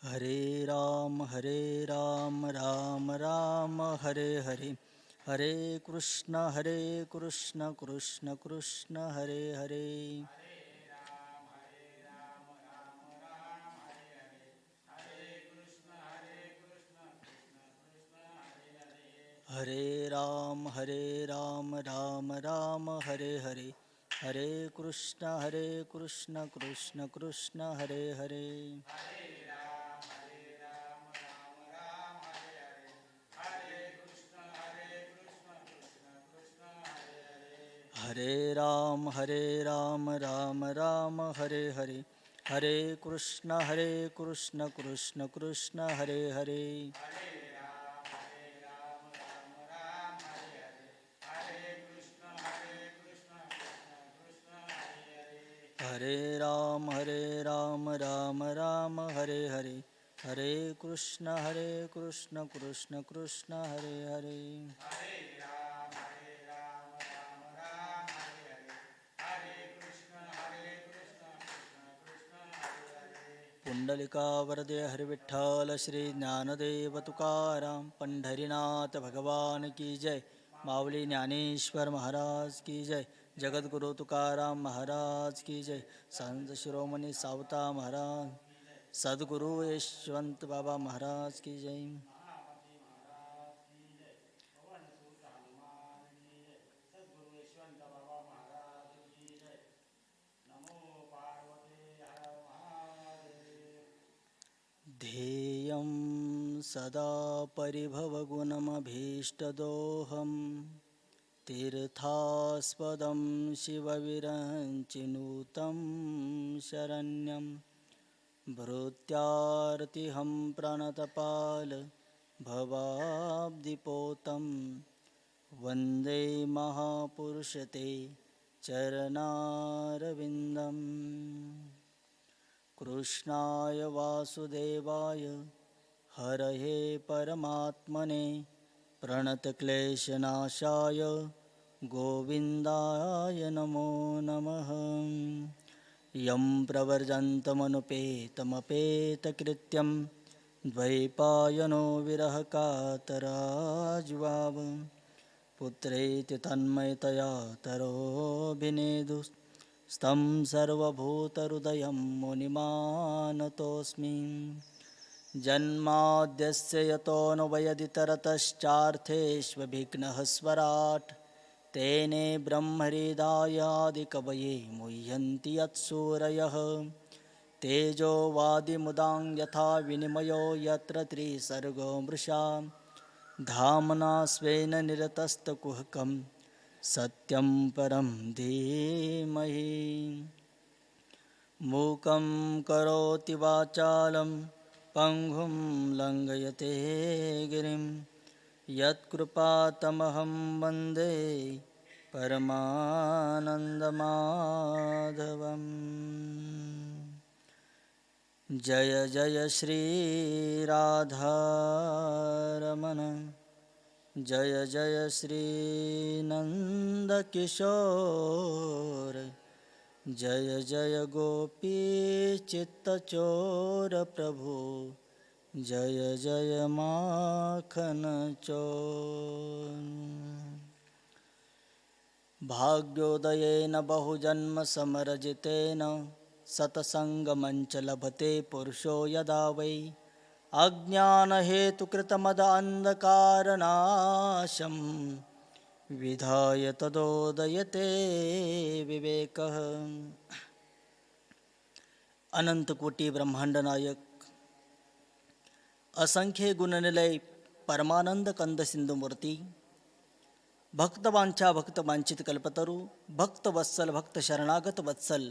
हरे राम राम राम हरे हरे हरे कृष्ण कृष्ण कृष्ण हरे हरे हरे राम राम राम हरे हरे हरे कृष्ण कृष्ण कृष्ण हरे हरे हरे राम राम राम हरे हरे हरे कृष्ण कृष्ण कृष्ण हरे हरे हरे राम राम राम हरे हरे हरे कृष्ण कृष्ण कृष्ण हरे हरे पुंडलिका वरदे हरि विठ्ठल श्री ज्ञानदेव तुकाराम पंढरीनाथ भगवान की जय माऊली ज्ञानेश्वर महाराज की जय जगद्गुरु तुकाराम महाराज की जय संत शिरोमणी सावता महाराज सद्गुरु यशवंत बाबा महाराज की जय ध्येयं सदा परिभवगुणमभीष्टदोहं तीर्थास्पदं शिवविरञ्चिनुतं शरण्यं भृत्यार्तिहं प्रणतपाल भवाब्धिपोतं वन्दे महापुरुषते चरणारविन्दम् कृष्णाय वासुदेवाय हरये परमात्मने प्रणतक्लेशनाशाय गोविन्दाय नमो नमः यं प्रवर्जन्तमनुपेतमपेतकृत्यं द्वैपायनो विरहकातराजुवाव पुत्रेति तन्मयतया तरोभिनेदुस्तं सर्वभूतहृदयं मुनिमानतोऽस्मि जन्माद्यस्य यतोऽन्वयदितरतश्चार्थेष्वभिघ्नः स्वराट् तेने ब्रह्महृदायादिकवये मुह्यन्ति यत्सूरयः तेजो वादिमुदां यथा विनिमयो यत्र त्रिसर्गो मृषा धाम्ना स्वेन निरतस्तकुहकं सत्यं परं धीमहि मूकं करोति वाचालं पङ्गुं लङ्घयते गिरिं यत्कृपातमहं वन्दे परमानन्दमाधवम् जय जय श्रीराधारमण जय जय श्रीनन्दकिशोर जय जय गोपीचित्तचोर प्रभु जय जय माखनचोर भाग्योदयेन बहुजन्मसमरजितेन सतसङ्गमञ्च लभते पुरुषो यदा वै अज्ञानहेतुकृतमदान्धकारनाशं विधाय तदोदयते विवेकः अनंतकोटी ब्रह्मांड नायक असंख्य गुणनिलय परमानंद कंद सिंधुमूर्ती भक्तवांछा भक्तवांछित कल्पतरू भक्तवत्सल भक्त शरणागत वत्सल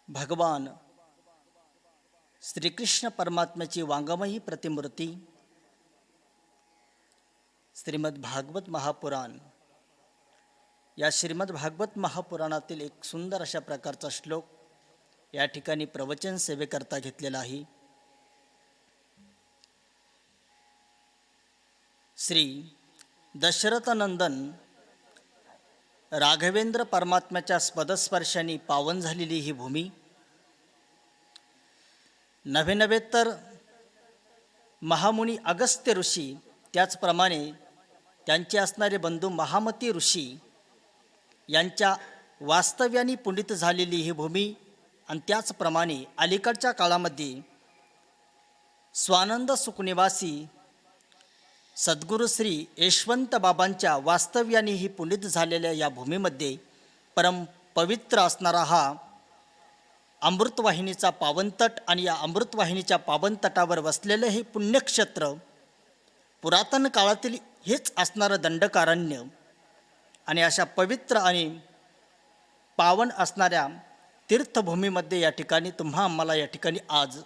भगवान श्रीकृष्ण परमात्म्याची वांगमयी प्रतिमूर्ती श्रीमद भागवत महापुराण या श्रीमद भागवत महापुराणातील एक सुंदर अशा प्रकारचा श्लोक या ठिकाणी प्रवचन सेवेकरता घेतलेला आहे. श्री दशरथनंदन राघवेंद्र परमात्म्याच्या स्पदस्पर्शाने पावन झालेली ही भूमी नव्हे नव्हे तर महामुनी अगस्त्य ऋषी, त्याचप्रमाणे त्यांचे असणारे बंधू महामती ऋषी यांच्या वास्तव्याने पुनीत झालेली ही भूमी, आणि त्याचप्रमाणे अलीकडच्या काळामध्ये स्वानंद सुखनिवासी सद्गुरू श्री यशवंत बाबांच्या वास्तव्याने ही पुनीत झालेल्या या भूमीमध्ये परम पवित्र असणारा हा अमृतवाहिनीचा पावनतट, आणि या अमृतवाहिनीच्या पावनतटावर वसलेलं हे पुण्यक्षेत्र पुरातन काळातील हेच असणारं दंडकारण्य, आणि अशा पवित्र आणि पावन असणाऱ्या तीर्थभूमीमध्ये या ठिकाणी आम्हाला या ठिकाणी आज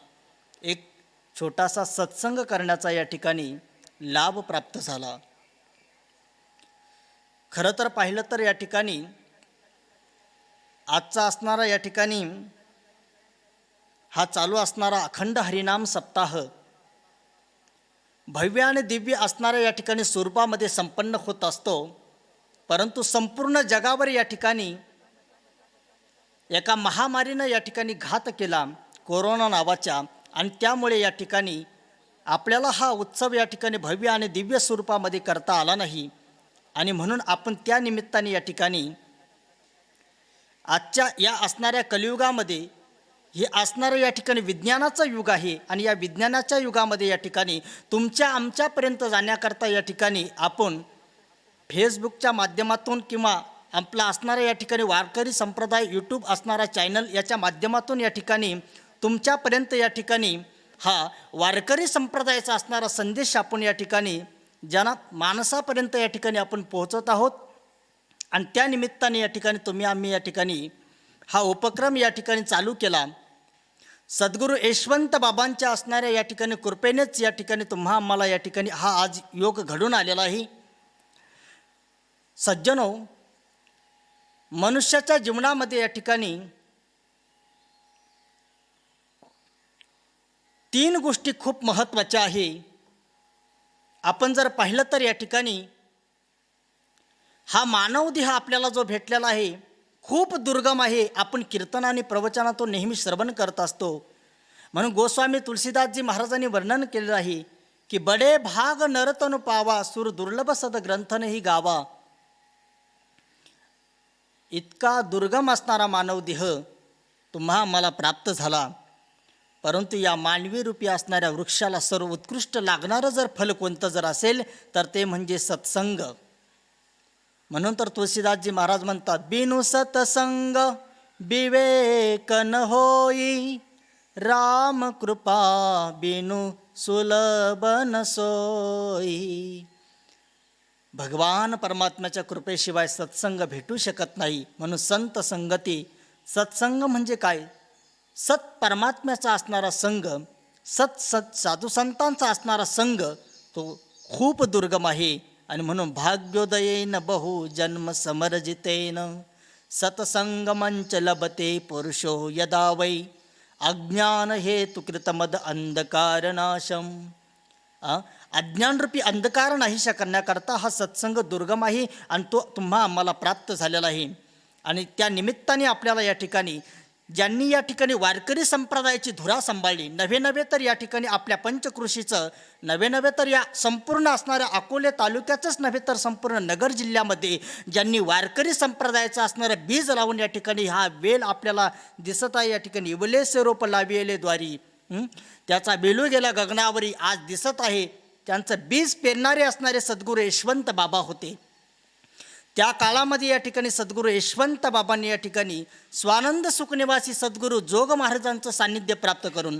एक छोटासा सत्संग करण्याचा या ठिकाणी लाभ प्राप्त झाला. खरं तर पाहिलं तर या ठिकाणी आजचा असणारा या ठिकाणी हा चालू असणारा अखंड हरिनाम सप्ताह भव्य आणि दिव्य असणाऱ्या या ठिकाणी स्वरूपामध्ये संपन्न होत असतो, परंतु संपूर्ण जगावर या ठिकाणी एका महामारीनं या ठिकाणी घात केला, कोरोना नावाच्या, आणि त्यामुळे या ठिकाणी आपल्याला हा उत्सव या ठिकाणी भव्य आणि दिव्य स्वरूपामध्ये करता आला नाही. आणि म्हणून आपण त्या निमित्ताने या ठिकाणी आजच्या या असणाऱ्या कलियुगामध्ये हे असणारं या ठिकाणी विज्ञानाचं युग आहे, आणि या विज्ञानाच्या युगामध्ये या ठिकाणी तुमच्या आमच्यापर्यंत जाण्याकरता या ठिकाणी आपण फेसबुकच्या माध्यमातून किंवा आपला असणारा या ठिकाणी वारकरी संप्रदाय यूट्यूब असणारा चॅनल याच्या माध्यमातून या ठिकाणी तुमच्यापर्यंत या ठिकाणी हा वारकरी संप्रदायाचा असणारा संदेश आपण या ठिकाणी माणसापर्यंत या ठिकाणी आपण पोहोचत आहोत. आणि त्या निमित्ताने या ठिकाणी आम्ही या ठिकाणी हा उपक्रम या ठिकाणी चालू केला. सद्गुरू यशवंत बाबांच्या असणाऱ्या या ठिकाणी कृपेनेच या ठिकाणी आम्हाला या ठिकाणी हा आज योग घडून आलेला आहे. सज्जनो, मनुष्याच्या जीवनामध्ये या ठिकाणी 3 गोष्टी खूप महत्त्वाच्या आहे. आपण जर पाहिलं तर या ठिकाणी हा मानवदेह आपल्याला जो भेटलेला आहे खूप दुर्गम आहे. आपण कीर्तन आणि प्रवचनातून नेहमी श्रवण करत असतो. म्हणून गोस्वामी तुलसीदासजी महाराजांनी वर्णन केलेलं आहे की बडे भाग नरतनु पावा, सुर दुर्लभ सद ग्रंथनही गावा. इतका दुर्गम असणारा मानवदेह आम्हाला प्राप्त झाला, परंतु या मानवी रूपी असणाऱ्या वृक्षाला सर्व उत्कृष्ट लागणारं जर फल कोणतं जर असेल तर ते म्हणजे सत्संग. म्हणून तर तुलसीदासजी महाराज म्हणतात, बिनु सत्संग विवेक न होई, राम कृपा बिनु सुलभ न सोई. भगवान परमात्म्याच्या कृपेशिवाय सत्संग भेटू शकत नाही. म्हणून संत संगती, सत्संग म्हणजे काय? सत परमात्म्याचा असणारा संघ, साधू संतांचा असणारा संघ तो खूप दुर्गम आहे. आणि म्हणून भाग्योदयेन बहु जन्म समर्जितेन सत्संग मंच लभते पुरुषो यदा वै, अज्ञान हेतु कृतमद अंधकारनाशम. अज्ञानरूपी अंधकार नाहीशा करण्याकरता हा सत्संग दुर्गम आहे, आणि तो आम्हाला प्राप्त झालेला आहे. आणि त्या निमित्ताने आपल्याला या ठिकाणी ज्यांनी या ठिकाणी वारकरी संप्रदायाची धुरा सांभाळली, नव्हे तर या ठिकाणी आपल्या पंचकृषीचं, नव्हे तर या संपूर्ण असणाऱ्या अकोले तालुक्याचंच नव्हे तर संपूर्ण नगर जिल्ह्यामध्ये ज्यांनी वारकरी संप्रदायाचं असणारं बीज लावून या ठिकाणी हा वेल आपल्याला दिसत आहे. या ठिकाणी इवलेसे रोप लाविले द्वारी, त्याचा बेलू गेला गगनावरी आज दिसत आहे. त्यांचं बीज पेरणारे असणारे सद्गुरू यशवंत बाबा होते. त्या काळामध्ये या ठिकाणी सद्गुरू यशवंत बाबांनी या ठिकाणी स्वानंद सुखनिवासी सद्गुरू जोग महाराजांचं सान्निध्य प्राप्त करून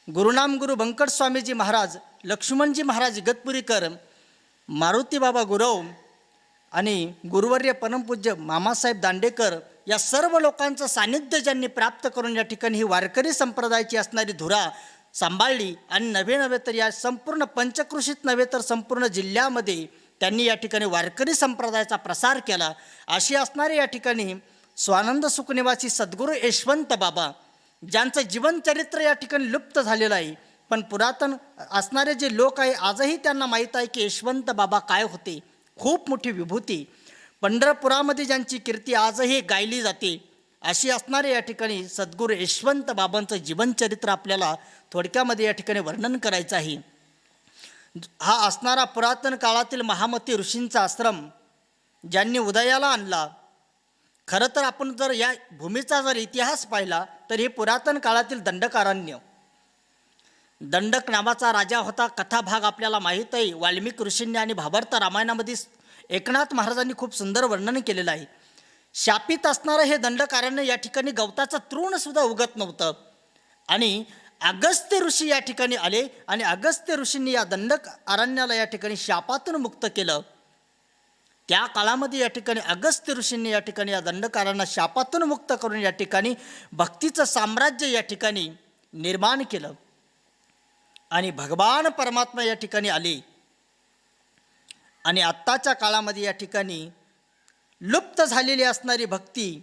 गुरुनाम गुरु बंकट स्वामीजी महाराज, लक्ष्मणजी महाराज इगतपुरीकर, मारुती बाबा गुरव आणि गुरुवर्य परमपूज्य मामासाहेब दांडेकर या सर्व लोकांचं सान्निध्य ज्यांनी प्राप्त करून या ठिकाणी ही वारकरी संप्रदायाची असणारी धुरा सांभाळली. आणि नव्हे तर या संपूर्ण पंचकृषीत नव्हे तर संपूर्ण जिल्ह्यामध्ये त्यांनी या ठिकाणी वारकरी संप्रदायाचा प्रसार केला. अशी असणारे या ठिकाणी स्वानंद सुखनिवासी सद्गुरू यशवंत बाबा, ज्यांचं जीवनचरित्र या ठिकाणी लुप्त झालेलं आहे, पण पुरातन असणारे जे लोक आहे आजही त्यांना माहीत आहे की यशवंत बाबा काय होते. खूप मोठी विभूती. पंढरपुरामध्ये ज्यांची कीर्ती आजही गायली जाते. अशी असणारे या ठिकाणी सद्गुरू यशवंत बाबांचं जीवनचरित्र आपल्याला थोडक्यामध्ये या ठिकाणी वर्णन करायचं आहे. हा असणारा पुरातन काळातील महामती ऋषींचा आश्रम ज्यांनी उदयाला आणला. खरं तर आपण जर या भूमीचा जर इतिहास पाहिला तर हे पुरातन काळातील दंडकारण्य. दंडक नावाचा राजा होता. कथाभाग आपल्याला माहीत आहे. वाल्मिक ऋषींनी आणि भावार्थ रामायणामध्ये एकनाथ महाराजांनी खूप सुंदर वर्णन केलेलं आहे. शापित असणारं हे दंडकारण्य या ठिकाणी गवताचं तृणसुद्धा उगत नव्हतं. आणि अगस्त्य ऋषी या ठिकाणी आले आणि अगस्त्य ऋषींनी या दंडक अरण्याला या ठिकाणी शापातून मुक्त केलं. त्या काळामध्ये या ठिकाणी अगस्त्य ऋषींनी या ठिकाणी या दंडकारांना शापातून मुक्त करून या ठिकाणी भक्तीचं साम्राज्य या ठिकाणी निर्माण केलं. आणि भगवान परमात्मा या ठिकाणी आले. आणि आत्ताच्या काळामध्ये या ठिकाणी लुप्त झालेली असणारी भक्ती,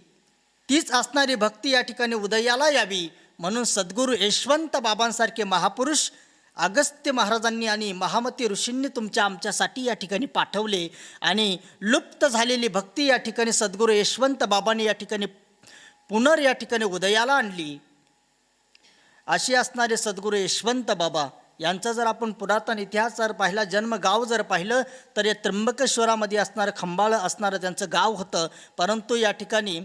तीच असणारी भक्ती या ठिकाणी उदयाला यावी म्हणून सद्गुरू यशवंत बाबांसारखे महापुरुष अगस्त्य महाराजांनी आणि महामती ऋषींनी आमच्यासाठी या ठिकाणी पाठवले. आणि लुप्त झालेली भक्ती या ठिकाणी सद्गुरू यशवंत बाबांनी या ठिकाणी या ठिकाणी उदयाला आणली. अशी असणारे सद्गुरू यशवंत बाबा यांचा जर आपण पुरातन इतिहास जर पाहिला, जन्मगाव जर पाहिलं तर या त्र्यंबकेश्वरामध्ये असणारं खंबाळ असणारं त्यांचं गाव होतं. परंतु या ठिकाणी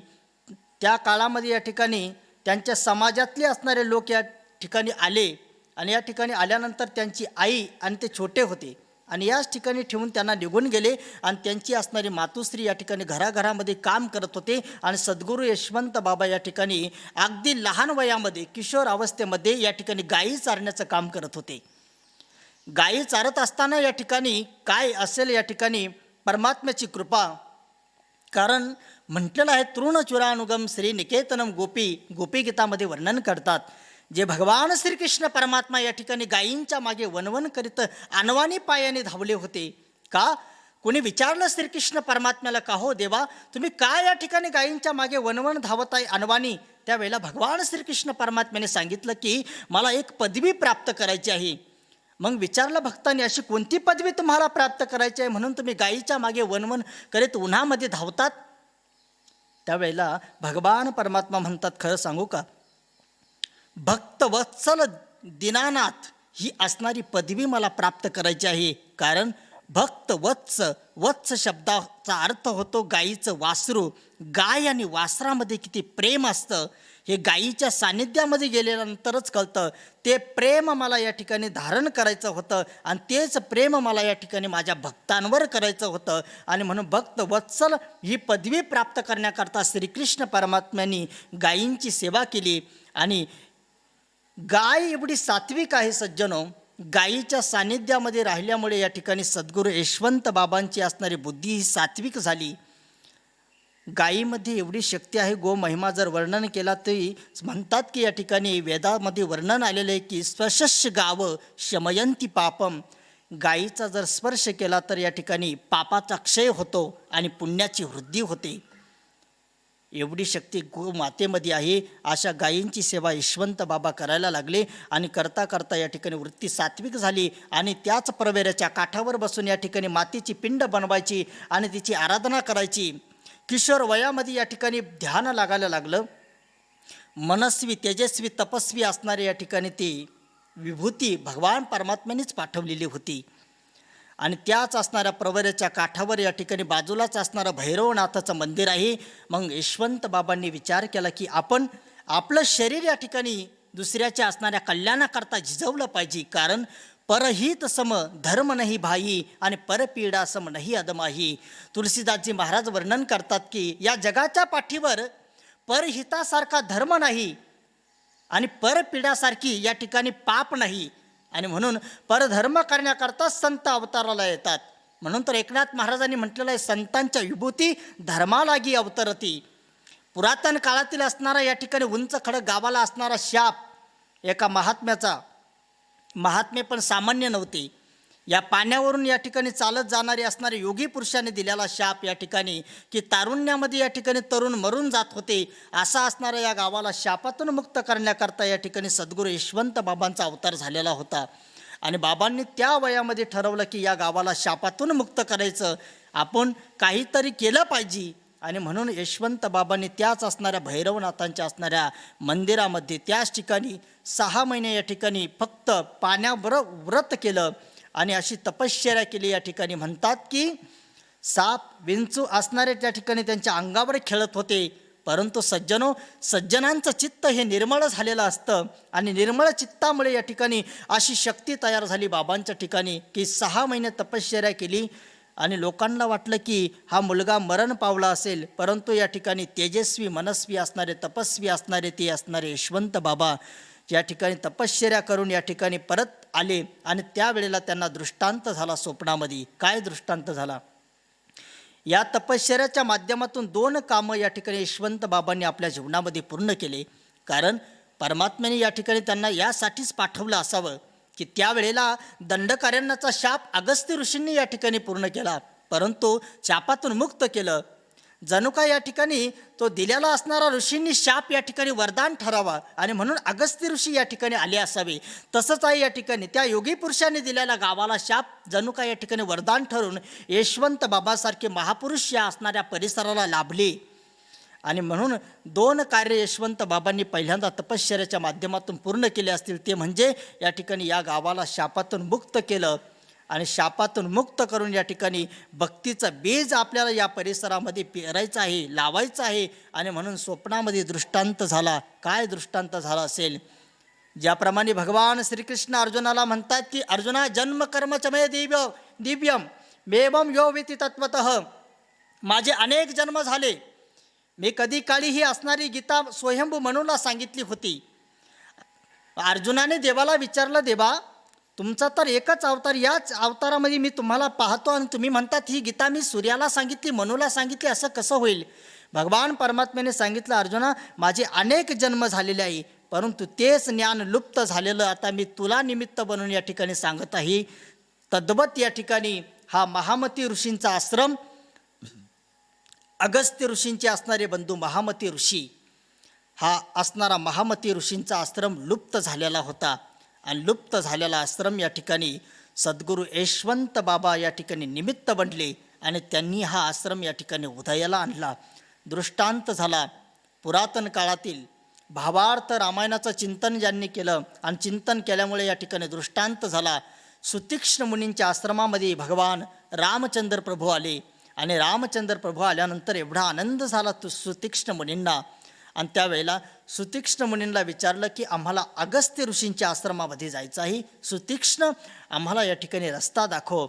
त्या काळामध्ये या ठिकाणी त्यांच्या समाजातले असणारे लोक या ठिकाणी आले. आणि या ठिकाणी आल्यानंतर त्यांची आई आणि ते छोटे होते आणि याच ठिकाणी ठेवून त्यांना निघून गेले. आणि त्यांची असणारी मातुश्री या ठिकाणी घराघरामध्ये काम करत होते. आणि सद्गुरू यशवंत बाबा या ठिकाणी अगदी लहान वयामध्ये किशोर अवस्थेमध्ये या ठिकाणी गायी चारण्याचं काम करत होते. गायी चारत असताना या ठिकाणी काय असेल या ठिकाणी परमात्म्याची कृपा. कारण म्हटलेलं आहे तृणचुरानुगम श्री निकेतनम गोपी गीतामध्ये वर्णन करतात. जे भगवान श्रीकृष्ण परमात्मा या ठिकाणी गायींच्या मागे वनवन करीत अनवाणी पायाने धावले होते. का? कोणी विचारलं श्रीकृष्ण परमात्म्याला, का हो देवा तुम्ही काय या ठिकाणी गायींच्या मागे वनवन धावत आहे अनवाणी? त्यावेळेला भगवान श्रीकृष्ण परमात्म्याने सांगितलं की मला एक पदवी प्राप्त करायची आहे. मग विचारलं भक्तांनी, अशी कोणती पदवी तुम्हाला प्राप्त करायची आहे म्हणून तुम्ही गायीच्या मागे वनवन करीत उन्हामध्ये धावतात? त्यावेळेला भगवान परमात्मा म्हणतात, खरं सांगू का, भक्तवत्सल दीनानाथ ही असणारी पदवी मला प्राप्त करायची आहे. कारण वत्स शब्दाचा अर्थ होतो गायीचं वासरू. गाय आणि वासरामध्ये किती प्रेम असतं हे गायीच्या सानिध्यामध्ये गेल्यानंतरच कळतं. ते प्रेम मला या ठिकाणी धारण करायचं होतं आणि तेच प्रेम मला या ठिकाणी माझ्या भक्तांवर करायचं होतं. आणि म्हणून भक्तवत्सल ही पदवी प्राप्त करण्याकरता श्रीकृष्ण परमात्म्यांनी गायींची सेवा केली. आणि गाय एवढी सात्विक आहे सज्जनो. गायीच्या सानिध्यामध्ये राहिल्यामुळे या ठिकाणी सद्गुरू यशवंत बाबांची असणारी बुद्धी ही सात्विक झाली. गायीमध्ये एवढी शक्ती आहे. गो महिमा जर वर्णन केला तरी म्हणतात की या ठिकाणी वेदामध्ये वर्णन आलेलं आहे की स्वशस्य गाव शमयंती पापम. गायीचा जर स्पर्श केला तर या ठिकाणी पापाचा क्षय होतो आणि पुण्याची वृद्धी होते. एवढी शक्ती गोमातेमध्ये आहे. अशा गायींची सेवा यशवंत बाबा करायला लागले. आणि करता करता या ठिकाणी वृत्ती सात्विक झाली. आणि त्याच प्रवेराच्या काठावर बसून या ठिकाणी मातीची पिंड बनवायची आणि तिची आराधना करायची. किशोर वयामध्ये या ठिकाणी ध्यान लागायला लागलं. मनस्वी तेजस्वी तपस्वी असणारे या ठिकाणी ती विभूती भगवान परमात्म्यानेच पाठवलेली होती. आणि त्याच असणाऱ्या प्रवऱ्याच्या काठावर या ठिकाणी बाजूलाच असणारं भैरवनाथाचं मंदिर आहे. मग यशवंत बाबांनी विचार केला की आपण आपलं शरीर या ठिकाणी दुसऱ्याच्या असणाऱ्या कल्याणाकरता झिजवलं पाहिजे. कारण परहित सम धर्म नाही भाई आणि परपीडा सम नाही अदमाही. तुलसीदासजी महाराज वर्णन करतात की या जगाच्या पाठीवर परहितासारखा धर्म नाही आणि परपीडासारखी या ठिकाणी पाप नाही. आणि म्हणून परधर्म करण्याकरता संत अवताराला येतात. म्हणून तर एकनाथ महाराजांनी म्हटलेलं आहे, संतांच्या विभूती धर्मालागी अवतरती. पुरातन काळातील असणारा या ठिकाणी उंच खडक गावाला असणारा शाप एका महात्म्याचा, महात्मे पण सामान्य नव्हते. या पाण्यावरून या ठिकाणी चालत जाणारे असणारे योगी पुरुषाने दिलेला शाप या ठिकाणी की तारुण्यामध्ये या ठिकाणी तरुण मरून जात होते. असा असणारा या गावाला शापातून मुक्त करण्याकरता या ठिकाणी सद्गुरू यशवंत बाबांचा अवतार झालेला होता. आणि बाबांनी त्या वयामध्ये ठरवलं की या गावाला शापातून मुक्त करायचं, आपण काहीतरी केलं पाहिजे. आणि म्हणून यशवंत बाबांनी त्याच असणाऱ्या भैरवनाथांच्या असणाऱ्या मंदिरामध्ये त्याच ठिकाणी 6 महिने या ठिकाणी फक्त पाण्यावर व्रत केलं आणि अशी तपश्चर्या केली. या ठिकाणी म्हणतात की साप विंचू असणारे त्या ठिकाणी त्यांच्या अंगावर खेळत होते, परंतु सज्जनांचं चित्त हे निर्मळ झालेलं असतं आणि निर्मळ चित्तामुळे या ठिकाणी अशी शक्ती तयार झाली बाबांच्या ठिकाणी की 6 महिने तपश्चर्या केली. आणि लोकांना वाटलं की हा मुलगा मरण पावला असेल, परंतु या ठिकाणी तेजस्वी मनस्वी असणारे तपस्वी असणारे ते असणारे यशवंत बाबा या ठिकाणी तपश्चर्या करून या ठिकाणी परत आले. आणि त्यावेळेला त्यांना दृष्टांत झाला स्वप्नामध्ये. काय दृष्टांत झाला? या तपश्चर्याच्या माध्यमातून 2 कामं या ठिकाणी यशवंत बाबांनी आपल्या जीवनामध्ये पूर्ण केले. कारण परमात्म्याने या ठिकाणी त्यांना यासाठीच पाठवलं असावं की त्यावेळेला दंडकारण्याचा शाप अगस्त्य ऋषींनी या ठिकाणी पूर्ण केला, परंतु शापातून मुक्त केलं. जणू काय या ठिकाणी तो दिलेला असणारा ऋषींनी शाप या ठिकाणी वरदान ठरावा आणि म्हणून अगस्त्य ऋषी या ठिकाणी आले असावे. तसंच आहे या ठिकाणी त्या योगी पुरुषांनी दिलेल्या गावाला शाप जणू काय या ठिकाणी वरदान ठरून यशवंत बाबासारखे महापुरुष या असणाऱ्या परिसराला लाभले. आणि म्हणून 2 कार्य यशवंत बाबांनी पहिल्यांदा तपश्चर्याच्या माध्यमातून पूर्ण केले असतील. ते म्हणजे या ठिकाणी या गावाला शापातून मुक्त केलं आणि शापातून मुक्त करून या ठिकाणी भक्तीचं बीज आपल्याला या परिसरामध्ये पेरायचं आहे, लावायचं आहे. आणि म्हणून स्वप्नामध्ये दृष्टांत झाला. काय दृष्टांत झाला असेल? ज्याप्रमाणे भगवान श्रीकृष्ण अर्जुनाला म्हणतात की अर्जुना जन्म कर्मचमय दिव्यम मेवम यो वेति तत्वतः, माझे अनेक जन्म झाले. मी कधी काळी ही असणारी गीता स्वयंभू मनुला सांगितली होती. अर्जुनाने देवाला विचारलं, देवा तुमचा तर एकच अवतार, याच अवतारामध्ये मी तुम्हाला पाहतो आणि तुम्ही म्हणतात ही गीता मी सूर्याला सांगितली, मनुला सांगितली, असं कसं होईल? भगवान परमात्म्याने सांगितलं, अर्जुना माझे अनेक जन्म झालेले आहे, परंतु तेच ज्ञान लुप्त झालेलं आता मी तुला निमित्त बनवून या ठिकाणी सांगत आहे. तद्वत या ठिकाणी हा महामती ऋषींचा आश्रम, अगस्त्य ऋषींचे असणारे बंधू महामती ऋषी, हा असणारा महामती ऋषींचा आश्रम लुप्त झालेला होता. आणि लुप्त झालेला आश्रम या ठिकाणी सद्गुरू यशवंत बाबा या ठिकाणी निमित्त बनले आणि त्यांनी हा आश्रम या ठिकाणी उदयाला आणला. दृष्टांत झाला पुरातन काळातील भावार्थ रामायणाचं चिंतन ज्यांनी केलं आणि चिंतन केल्यामुळे या ठिकाणी दृष्टांत झाला. सुतीक्ष्ण मुनींच्या आश्रमामध्ये भगवान रामचंद्र प्रभू आले आणि रामचंद्र प्रभू आल्यानंतर एवढा आनंद झाला सुतीक्ष्ण मुनींना. आणि त्यावेळेला सुतीक्ष्ण मुनींना विचारलं की आम्हाला अगस्त्य ऋषींच्या आश्रमामध्ये जायचं आहे, सुतीक्ष्ण आम्हाला या ठिकाणी रस्ता दाखव.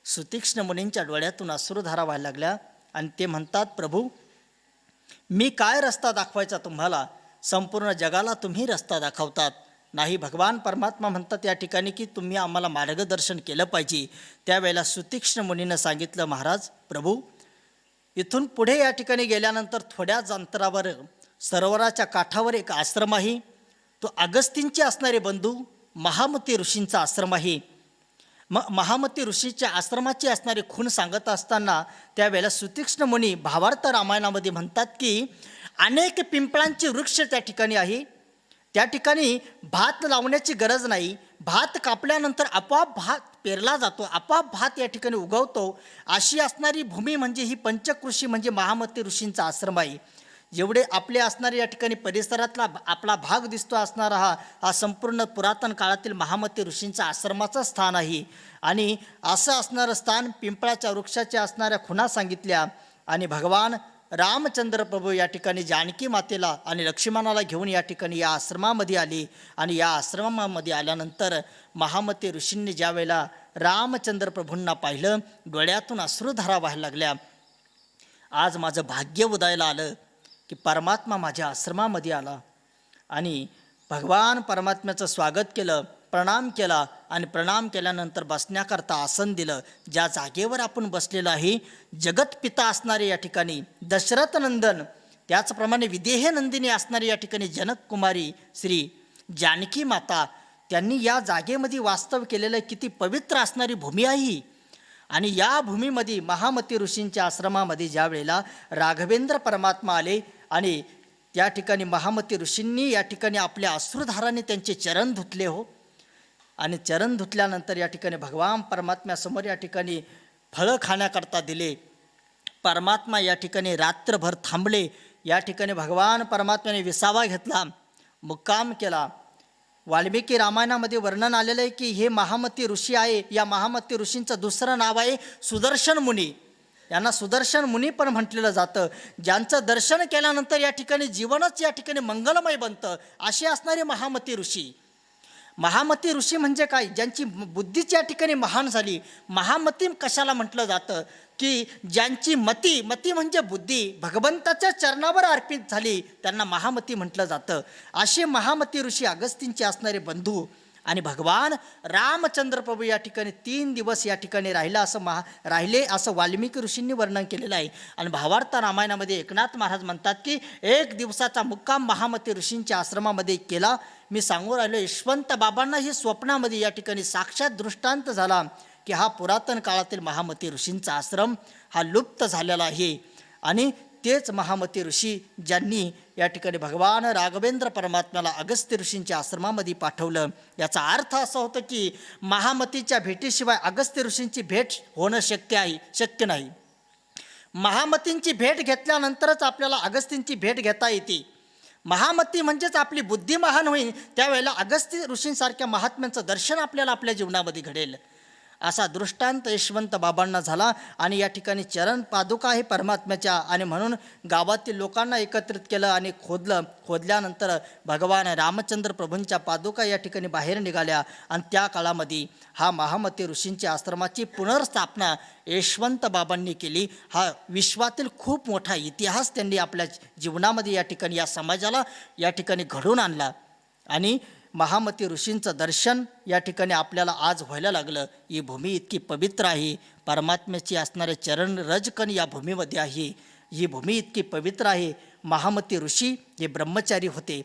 सुतीक्ष्ण मुनींच्या डोळ्यातून अश्रुधारा व्हायला लागल्या आणि ते म्हणतात, प्रभू मी काय रस्ता दाखवायचा तुम्हाला? संपूर्ण जगाला तुम्ही रस्ता दाखवतात. नाही, भगवान परमात्मा म्हणतात या ठिकाणी की तुम्ही आम्हाला मार्गदर्शन केलं पाहिजे. त्यावेळेला सुतीक्ष्ण मुनीनं सांगितलं, महाराज प्रभू इथून पुढे या ठिकाणी गेल्यानंतर थोड्याच अंतरावर सरोवराच्या काठावर एक आश्रम आहे, तो अगस्तींचे असणारे बंधू महामती ऋषींचा आश्रम आहे. महामती ऋषीच्या आश्रमाची असणारी खूण सांगत असताना त्यावेळेला सुतीक्ष्ण मुनी भावार्थ रामायणामध्ये म्हणतात की अनेक पिंपळांचे वृक्ष त्या ठिकाणी आहे. त्या ठिकाणी भात लावण्याची गरज नाही, भात कापल्यानंतर आपोआप भात पेरला जातो, आपोआप भात या ठिकाणी उगवतो. अशी असणारी भूमी म्हणजे ही पंचकृषी म्हणजे महामती ऋषींचा आश्रम आहे. जेवढे आपले असणारे या ठिकाणी परिसरातला आपला भाग दिसतो असणारा हा संपूर्ण पुरातन काळातील महामती ऋषींचा आश्रमाचं स्थान आहे. आणि असं असणारं स्थान पिंपळाच्या वृक्षाच्या असणाऱ्या खुणा सांगितल्या. आणि भगवान रामचंद्र प्रभू या ठिकाणी जानकी मातेला आणि लक्ष्मणाला घेऊन या ठिकाणी या आश्रमामध्ये आली. आणि या आश्रमामध्ये आल्यानंतर महामती ऋषींनी ज्या वेळेला रामचंद्र प्रभूंना पाहिलं, डोळ्यातून अश्रुधारा व्हायला लागल्या. आज माझं भाग्य उदयाला आलं की परमात्मा माझ्या आश्रमामध्ये आला. आणि भगवान परमात्म्याचं स्वागत केलं, प्रणाम केला आणि प्रणाम केल्यानंतर बसण्याकरता आसन दिलं. ज्या जागेवर आपण बसलेलं आहे जगतपिता असणारे या ठिकाणी दशरथ नंदन, त्याचप्रमाणे विदेह नंदिनी असणारी या ठिकाणी जनककुमारी श्री जानकी माता, त्यांनी या जागेमध्ये वास्तव केलेलं किती पवित्र असणारी भूमी आहे. आणि या भूमीमध्ये महामती ऋषींच्या आश्रमामध्ये ज्या वेळेला राघवेंद्र परमात्मा आले आणि त्या ठिकाणी महामती ऋषींनी या ठिकाणी आपल्या अश्रुधाराने त्यांचे चरण धुतले हो. आणि चरण धुतल्यानंतर या ठिकाणी भगवान परमात्म्यासमोर या ठिकाणी फळं खाण्याकरता दिले. परमात्मा या ठिकाणी रात्रभर थांबले. या ठिकाणी भगवान परमात्म्याने विसावा घेतला, मुक्काम केला. वाल्मिकी रामायणामध्ये वर्णन आलेलं आहे की हे महामती ऋषी आहे. या महामती ऋषींचं दुसरं नाव आहे सुदर्शन मुनी. यांना सुदर्शन मुनी पण म्हटलेलं जातं. ज्यांचं दर्शन केल्यानंतर या ठिकाणी जीवनच या ठिकाणी मंगलमय बनतं, असे असणारे महामती ऋषी. महामती ऋषी म्हणजे काय? ज्यांची बुद्धीच या ठिकाणी महान झाली. महामती कशाला म्हटलं जातं की ज्यांची मती म्हणजे बुद्धी भगवंताच्या चरणावर अर्पित झाली, त्यांना महामती म्हटलं जातं. असे महामती ऋषी अगस्तींचे असणारे बंधू. आणि भगवान रामचंद्र प्रभू या ठिकाणी 3 दिवस या ठिकाणी राहिले असं वाल्मिकी ऋषींनी वर्णन केलेलं आहे. आणि भावार्थ रामायणामध्ये एकनाथ महाराज म्हणतात की 1 दिवसाचा मुक्काम महामती ऋषींच्या आश्रमामध्ये केला. मी सांगू राहिलो, यशवंत बाबांना ही स्वप्नामध्ये या ठिकाणी साक्षात दृष्टांत झाला की हा पुरातन काळातील महामती ऋषींचा आश्रम हा लुप्त झालेला आहे. आणि तेच महामती ऋषी ज्यांनी या ठिकाणी भगवान राघवेंद्र परमात्म्याला अगस्त्य ऋषींच्या आश्रमामध्ये पाठवलं. याचा अर्थ असा होता की महामतीच्या भेटीशिवाय अगस्त्य ऋषींची भेट होणं शक्य नाही. महामतींची भेट घेतल्यानंतरच आपल्याला अगस्तींची भेट घेता येते. महामती म्हणजेच आपली बुद्धी महान होईल, त्यावेळेला अगस्त्य ऋषींसारख्या महात्म्यांचं दर्शन आपल्याला आपल्या जीवनामध्ये घडेल. असा दृष्टांत यशवंत बाबांना झाला. आणि या ठिकाणी चरण पादुका आहे परमात्म्याच्या. आणि म्हणून गावातील लोकांना एकत्रित केलं आणि खोदल्यानंतर भगवान रामचंद्र प्रभूंच्या पादुका या ठिकाणी बाहेर निघाल्या. आणि त्या काळामध्ये हा महामती ऋषींच्या आश्रमाची पुनर्स्थापना यशवंत बाबांनी केली. हा विश्वातील खूप मोठा इतिहास त्यांनी आपल्या जीवनामध्ये या ठिकाणी या समाजाला या ठिकाणी घडवून आणला. आणि महामती ऋषींचं दर्शन या ठिकाणी आपल्याला आज व्हायला लागलं. ही भूमी इतकी पवित्र आहे. परमात्म्याची असणारे चरण रजकण या भूमीमध्ये आहे. ही भूमी इतकी पवित्र आहे. महामती ऋषी हे ब्रह्मचारी होते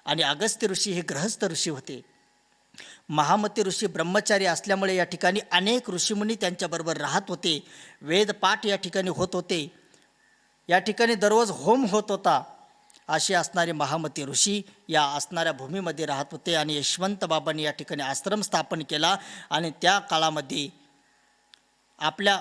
आणि अगस्त्य ऋषी हे गृहस्थ ऋषी होते. महामती ऋषी ब्रह्मचारी असल्यामुळे या ठिकाणी अनेक ऋषीमुनी त्यांच्याबरोबर राहत होते. वेदपाठ या ठिकाणी होत होते. या ठिकाणी दररोज होम होत होता. असे असणारे महामती ऋषी या असणाऱ्या भूमीमध्ये राहत होते. आणि यशवंत बाबांनी या ठिकाणी आश्रम स्थापन केला. आणि त्या काळामध्ये आपल्या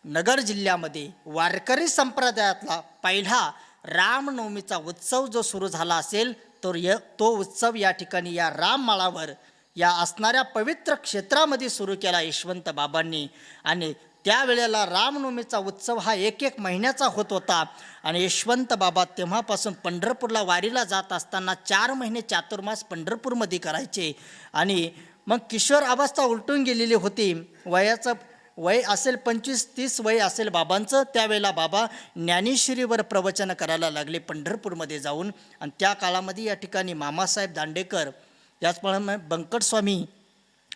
नगर जिल्ह्यामध्ये वारकरी संप्रदायातला पहिला रामनवमीचा उत्सव जो सुरू झाला असेल तो उत्सव या ठिकाणी या राममाळावर या असणाऱ्या पवित्र क्षेत्रामध्ये सुरू केला यशवंत बाबांनी. आणि त्यावेळेला रामनवमीचा उत्सव हा 1 महिन्याचा होत होता. आणि यशवंत बाबा तेव्हापासून पंढरपूरला वारीला जात असताना 4 महिने चातुर्मास पंढरपूरमध्ये करायचे. आणि मग किशोर अवस्था उलटून गेलेली होती. वय असेल 25-30 वय असेल बाबांचं. त्यावेळेला बाबा ज्ञानेश्वरीवर प्रवचन करायला लागले पंढरपूरमध्ये जाऊन. आणि त्या काळामध्ये या ठिकाणी मामासाहेब दांडेकर, त्याचप्रमाणे बंकटस्वामी,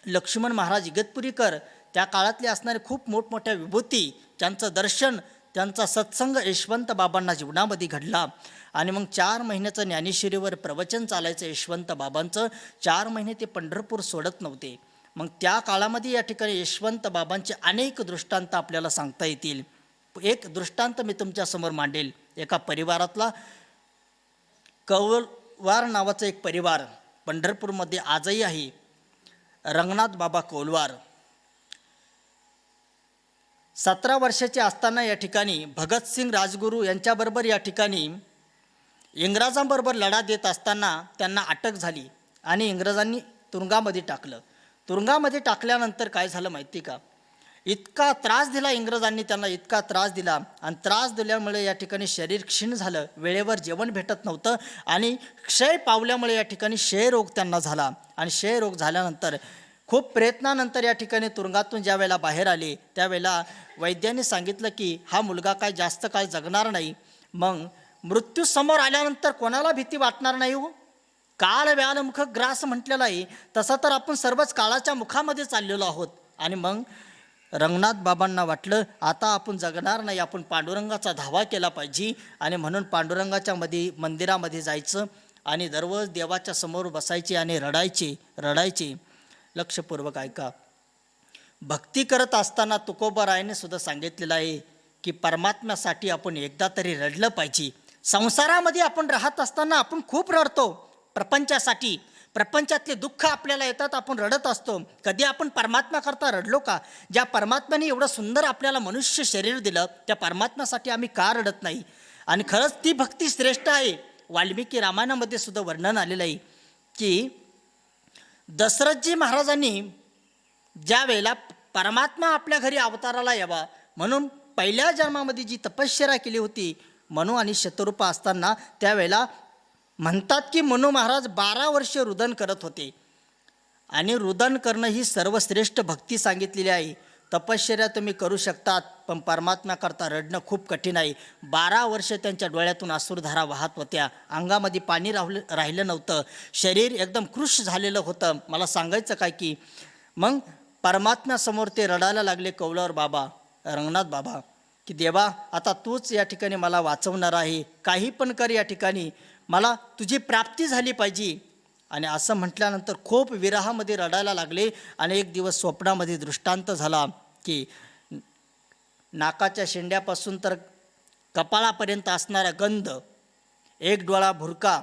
लक्ष्मण महाराज इगतपुरीकर, त्या काळातले असणारे खूप मोठमोठ्या विभूती, त्यांचं दर्शन, त्यांचा सत्संग यशवंत बाबांना जीवनामध्ये घडला. आणि मग 4 महिन्याचं ज्ञानेश्वरीवर प्रवचन चालायचं यशवंत बाबांचं. 4 महिने ते पंढरपूर सोडत नव्हते. मग त्या काळामध्ये या ठिकाणी यशवंत बाबांचे अनेक दृष्टांत आपल्याला सांगता येतील. एक दृष्टांत मी तुमच्यासमोर मांडेल. एका परिवारातला कौलवार नावाचा एक परिवार पंढरपूरमध्ये आजही आहे. रंगनाथ बाबा कौलवार 17 वर्षाचे असताना या ठिकाणी भगतसिंग राजगुरू यांच्याबरोबर या ठिकाणी इंग्रजांबरोबर लढा देत असताना त्यांना अटक झाली आणि इंग्रजांनी तुरुंगामध्ये टाकलं. तुरुंगामध्ये टाकल्यानंतर काय झालं माहिती का? इतका त्रास दिला इंग्रजांनी त्यांना, इतका त्रास दिला. आणि त्रास दिल्यामुळे या ठिकाणी शरीर क्षीण झालं, वेळेवर जेवण भेटत नव्हतं. आणि क्षय पावल्यामुळे या ठिकाणी क्षयरोग त्यांना झाला. आणि क्षयरोग झाल्यानंतर खूप प्रयत्नानंतर या ठिकाणी तुरुंगातून ज्या वेळेला बाहेर आले त्यावेळेला वैद्यांनी सांगितलं की हा मुलगा काय जास्त काळ जगणार नाही. मग मृत्यू समोर आल्यानंतर कोणाला भीती वाटणार नाही हो. काळ व्यालमुख ग्रास म्हटलेला आहे, तसं तर आपण सर्वच काळाच्या मुखामध्ये चाललेलो आहोत. आणि मग रंगनाथ बाबांना वाटलं आता आपण जगणार नाही, आपण पांडुरंगाचा धावा केला पाहिजे. आणि म्हणून पांडुरंगाच्या मंदिरामध्ये जायचं आणि दररोज देवाच्या समोर बसायचे आणि रडायचे. लक्षपूर्वक ऐका. भक्ती करत असताना तुकोबारायाने सुद्धा सांगितलेलं आहे की परमात्म्यासाठी आपण एकदा तरी रडलं पाहिजे. संसारामध्ये आपण राहत असताना आपण खूप रडतो प्रपंचासाठी, प्रपंचातले दुःख आपल्याला येतात, आपण रडत असतो. कधी आपण परमात्मा करता रडलो का? ज्या परमात्म्याने एवढं सुंदर आपल्याला मनुष्य शरीर दिलं, त्या परमात्म्यासाठी आम्ही का रडत नाही? आणि खरंच ती भक्ती श्रेष्ठ आहे. वाल्मिकी रामायणामध्ये सुद्धा वर्णन आलेलं आहे की दशरथजी महाराजांनी ज्या वेळेला परमात्मा आपल्या घरी अवताराला यावा म्हणून पहिल्या जन्मामध्ये जी तपश्चर्या केली होती मनु आणि शतरूपा असताना, त्यावेळेला म्हणतात की मनु महाराज 12 वर्ष रुदन करत होते. आणि रुदन करणं ही सर्वश्रेष्ठ भक्ती सांगितलेली आहे. तपश्चर्या तुम्ही करू शकतात, पण परमात्म्याकरता रडणं खूप कठीण आहे. 12 वर्ष त्यांच्या डोळ्यातून अश्रुधारा वाहत होत्या, अंगामध्ये पाणी राहिलं नव्हतं, शरीर एकदम कृश झालेलं होतं. मला सांगायचं काय की मग परमात्म्यासमोर ते रडायला लागले, कौलावर बाबा, रंगनाथ बाबा, की देवा आता तूच या ठिकाणी मला वाचवणार आहे, काही पण कर, या ठिकाणी मला तुझी प्राप्ती झाली पाहिजे. आणि असं म्हटल्यानंतर खूप विरहामध्ये रडायला लागले. आणि एक दिवस स्वप्नामध्ये दृष्टांत झाला की नाकाच्या शेंड्यापासून तर कपाळापर्यंत असणारा गंध, एक डोळा भुरका,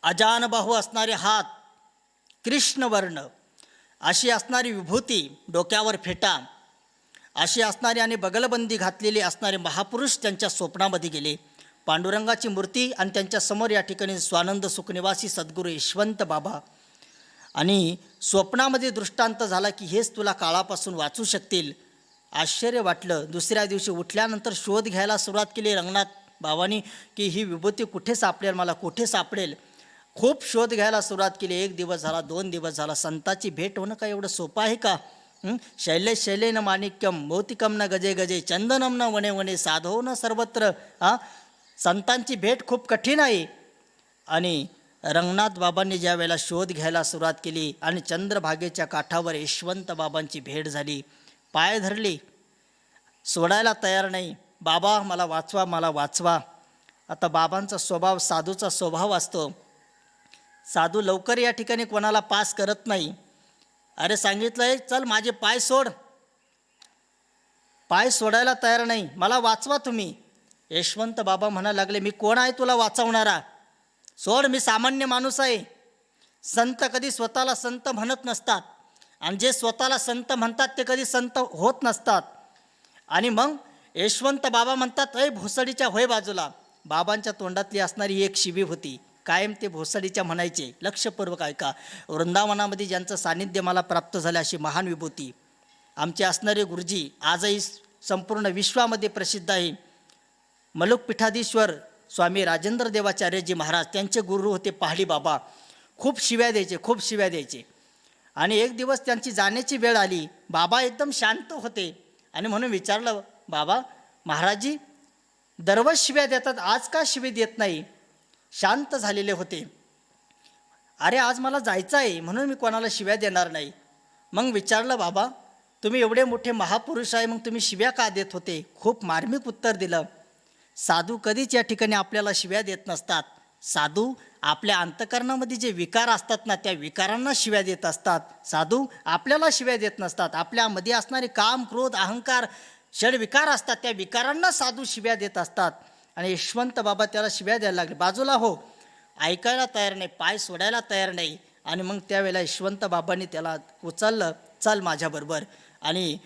अजानबाहू असणारे हात, कृष्णवर्ण अशी असणारी विभूती, डोक्यावर फेटा अशी असणारी आणि बगलबंदी घातलेली असणारे महापुरुष त्यांच्या स्वप्नामध्ये गेले. पांडुरंगाची मूर्ती आणि त्यांच्यासमोर या ठिकाणी स्वानंद सुखनिवासी सद्गुरू यशवंत बाबा. आणि स्वप्नामध्ये दृष्टांत झाला की हेच तुला काळापासून वाचू शकतील. आश्चर्य वाटलं. दुसऱ्या दिवशी उठल्यानंतर शोध घ्यायला सुरुवात केली रंगनाथ बाबांनी की ही विभूती कुठे सापडेल, मला कुठे सापडेल. खूप शोध घ्यायला सुरुवात केली. 1 दिवस झाला, 2 दिवस झाला. संताची भेट होणं काय एवढं सोपं आहे का? शैले शैलेन माणिक्यम मोतिकम न गजे गजे चंदनम न वने वने साधो न सर्वत्र. संतांची भेट खूप कठीण आहे. आणि रंगनाथ बाबांनी ज्या वेळेला शोध घ्यायला सुरुवात केली आणि चंद्रभागेच्या काठावर यशवंत बाबांची भेट झाली, पाय धरले, सोडायला तयार नाही. बाबा मला वाचवा, मला वाचवा. आता बाबांचा स्वभाव साधूचा स्वभाव असतो. साधू लवकर या ठिकाणी कोणाला पास करत नाही. अरे सांगितलं आहे चल माझे पाय सोड, पाय सोडायला तयार नाही, मला वाचवा तुम्ही. यशवंत बाबा म्हणायला लागले, मी कोण आहे तुला वाचवणारा? सोड, मी सामान्य माणूस आहे. संत कधी स्वतःला संत म्हणत नसतात आणि जे स्वतःला संत म्हणतात ते कधी संत होत नसतात. आणि मग यशवंत बाबा म्हणतात, अय भोसडीच्या होय बाजूला. बाबांच्या तोंडातली असणारी एक शिवी होती, कायम ते भोसडीच्या म्हणायचे. लक्षपूर्वक ऐका. वृंदावनामध्ये ज्यांचं सानिध्य मला प्राप्त झालं अशी महान विभूती आमचे असणारे गुरुजी आजही संपूर्ण विश्वामध्ये प्रसिद्ध आहे. मलुक पीठाधीश्वर स्वामी राजेंद्र देवाचार्यजी महाराज त्यांचे गुरु होते पहाडी बाबा. खूप शिव्या द्यायचे, खूप शिव्या द्यायचे. आणि एक दिवस त्यांची जाण्याची वेळ आली. बाबा एकदम शांत होते आणि म्हणून विचारलं, बाबा महाराजजी दररोज शिव्या देतात, आज का शिवी देत नाही? शांत झालेले होते. अरे आज मला जायचं आहे म्हणून मी कोणाला शिव्या देणार नाही. मग विचारलं, बाबा तुम्ही एवढे मोठे महापुरुष आहे, मग तुम्ही शिव्या का देत होते? खूप मार्मिक उत्तर दिलं. साधू कधीच या ठिकाणी आपल्याला शिव्या देत नसतात. साधू आपल्या अंतःकरणामध्ये जे विकार असतात ना, त्या विकारांना शिव्या देत असतात. साधू आपल्याला शिव्या देत नसतात. आपल्यामध्ये असणारे काम, क्रोध, अहंकार, षडविकार असतात, त्या विकारांना साधू शिव्या देत असतात. आणि यशवंत बाबा त्याला शिव्या द्यायला लागले. बाजूला हो, ऐकायला तयार नाही, पाय सोडायला तयार नाही. आणि मग त्यावेळेला यशवंत बाबांनी त्याला उचललं, चल माझ्याबरोबर. आणि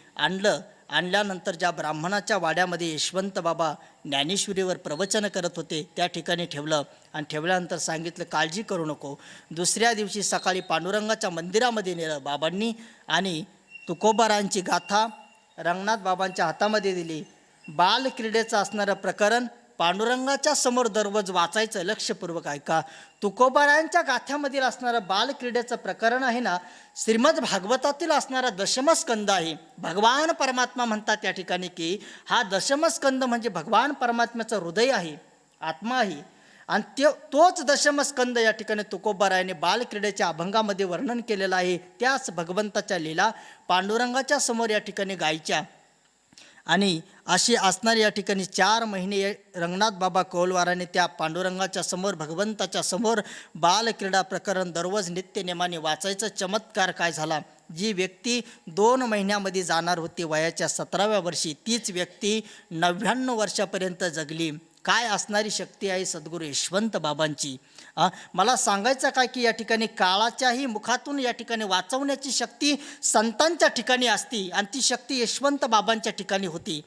आणल्यानंतर ज्या ब्राह्मणाच्या वाड्यामध्ये यशवंत बाबा ज्ञानेश्वरीवर प्रवचन करत होते त्या ठिकाणी ठेवलं. आणि ठेवल्यानंतर सांगितलं, काळजी करू नको. दुसऱ्या दिवशी सकाळी पांडुरंगाच्या मंदिरामध्ये नेलं बाबांनी आणि तुकोबारांची गाथा रंगनाथ बाबांच्या हातामध्ये दिली. बालक्रीडेचं असणारं प्रकरण पांडुरंगाच्या समोर दररोज वाचायचं. लक्षपूर्वक ऐका. तुकोबारायांच्या गाथ्यामधील असणारं बालक्रीडेचं प्रकरण आहे ना, श्रीमद भागवतातील असणारा दशमस्कंद आहे. भगवान परमात्मा म्हणतात त्या ठिकाणी की हा दशमस्कंद म्हणजे भगवान परमात्म्याचं हृदय आहे, आत्मा आहे. आणि तोच दशमस्कंद या ठिकाणी तुकोबारायाने बालक्रीडेच्या अभंगामध्ये वर्णन केलेलं आहे. त्याच भगवंताच्या लीला पांडुरंगाच्या समोर या ठिकाणी गायच्या. आणि अशी असणारी या ठिकाणी 4 महिने रंगनाथ बाबा कौलवाराने त्या पांडुरंगाच्या समोर, भगवंताच्या समोर बालक्रीडा प्रकरण दररोज नित्यनेमाने वाचायचं. चमत्कार काय झाला, जी व्यक्ती 2 महिन्यामध्ये जाणार होती वयाच्या 17व्या वर्षी, तीच व्यक्ती 99 वर्षापर्यंत जगली. काय असणारी शक्ती आहे सद्गुरू यशवंत बाबांची. मला सांगायचं काय की या ठिकाणी काळाच्याही मुखातून या ठिकाणी वाचवण्याची शक्ती संतांच्या ठिकाणी असती आणि ती शक्ती यशवंत बाबांच्या ठिकाणी होती.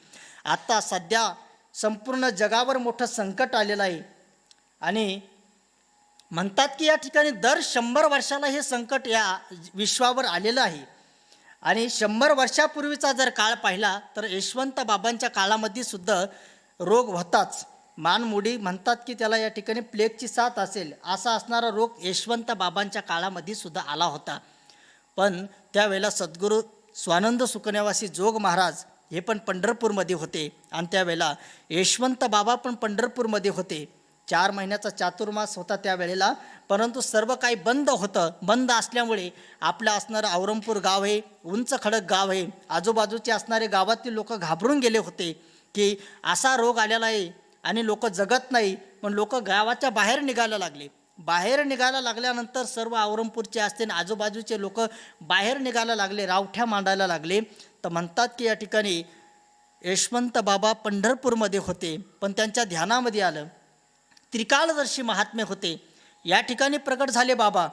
आता सध्या संपूर्ण जगावर मोठं संकट आलेलं आहे आणि म्हणतात की या ठिकाणी दर 100 वर्षाला हे संकट या विश्वावर आलेलं आहे. आणि 100 वर्षापूर्वीचा जर काळ पाहिला तर यशवंत बाबांच्या काळामध्ये सुद्धा रोग होताच. मानमोडी म्हणतात की त्याला या ठिकाणी प्लेगची साथ असेल असा असणारा रोग यशवंत बाबांच्या काळामध्ये सुद्धा आला होता. पण त्यावेळेला सद्गुरू स्वानंद सुकन्यावासी जोग महाराज हे पण पंढरपूरमध्ये होते आणि त्यावेळेला यशवंत बाबा पण पंढरपूरमध्ये होते. 4 महिन्याचा चातुर्मास होता त्यावेळेला, परंतु सर्व काही बंद होतं. बंद असल्यामुळे आपलं असणारं औरंगपूर गाव हे उंच खडक गाव आहे, आजूबाजूचे असणारे गावातील लोक घाबरून गेले होते की असा रोग आलेला आहे आणि लोक जगत नाही. पण लोक गावाच्या बाहेर निघायला लागले. बाहेर निघायला लागल्यानंतर सर्व औरंगपूरचे असतील आजूबाजूचे लोक बाहेर निघायला लागले, रावठ्या मांडायला लागले. तर म्हणतात की या ठिकाणी यशवंत बाबा पंढरपूरमध्ये होते, पण त्यांच्या ध्यानामध्ये आलं त्रिकालदर्शी महात्मे होते. या ठिकाणी प्रगट झाले बाबा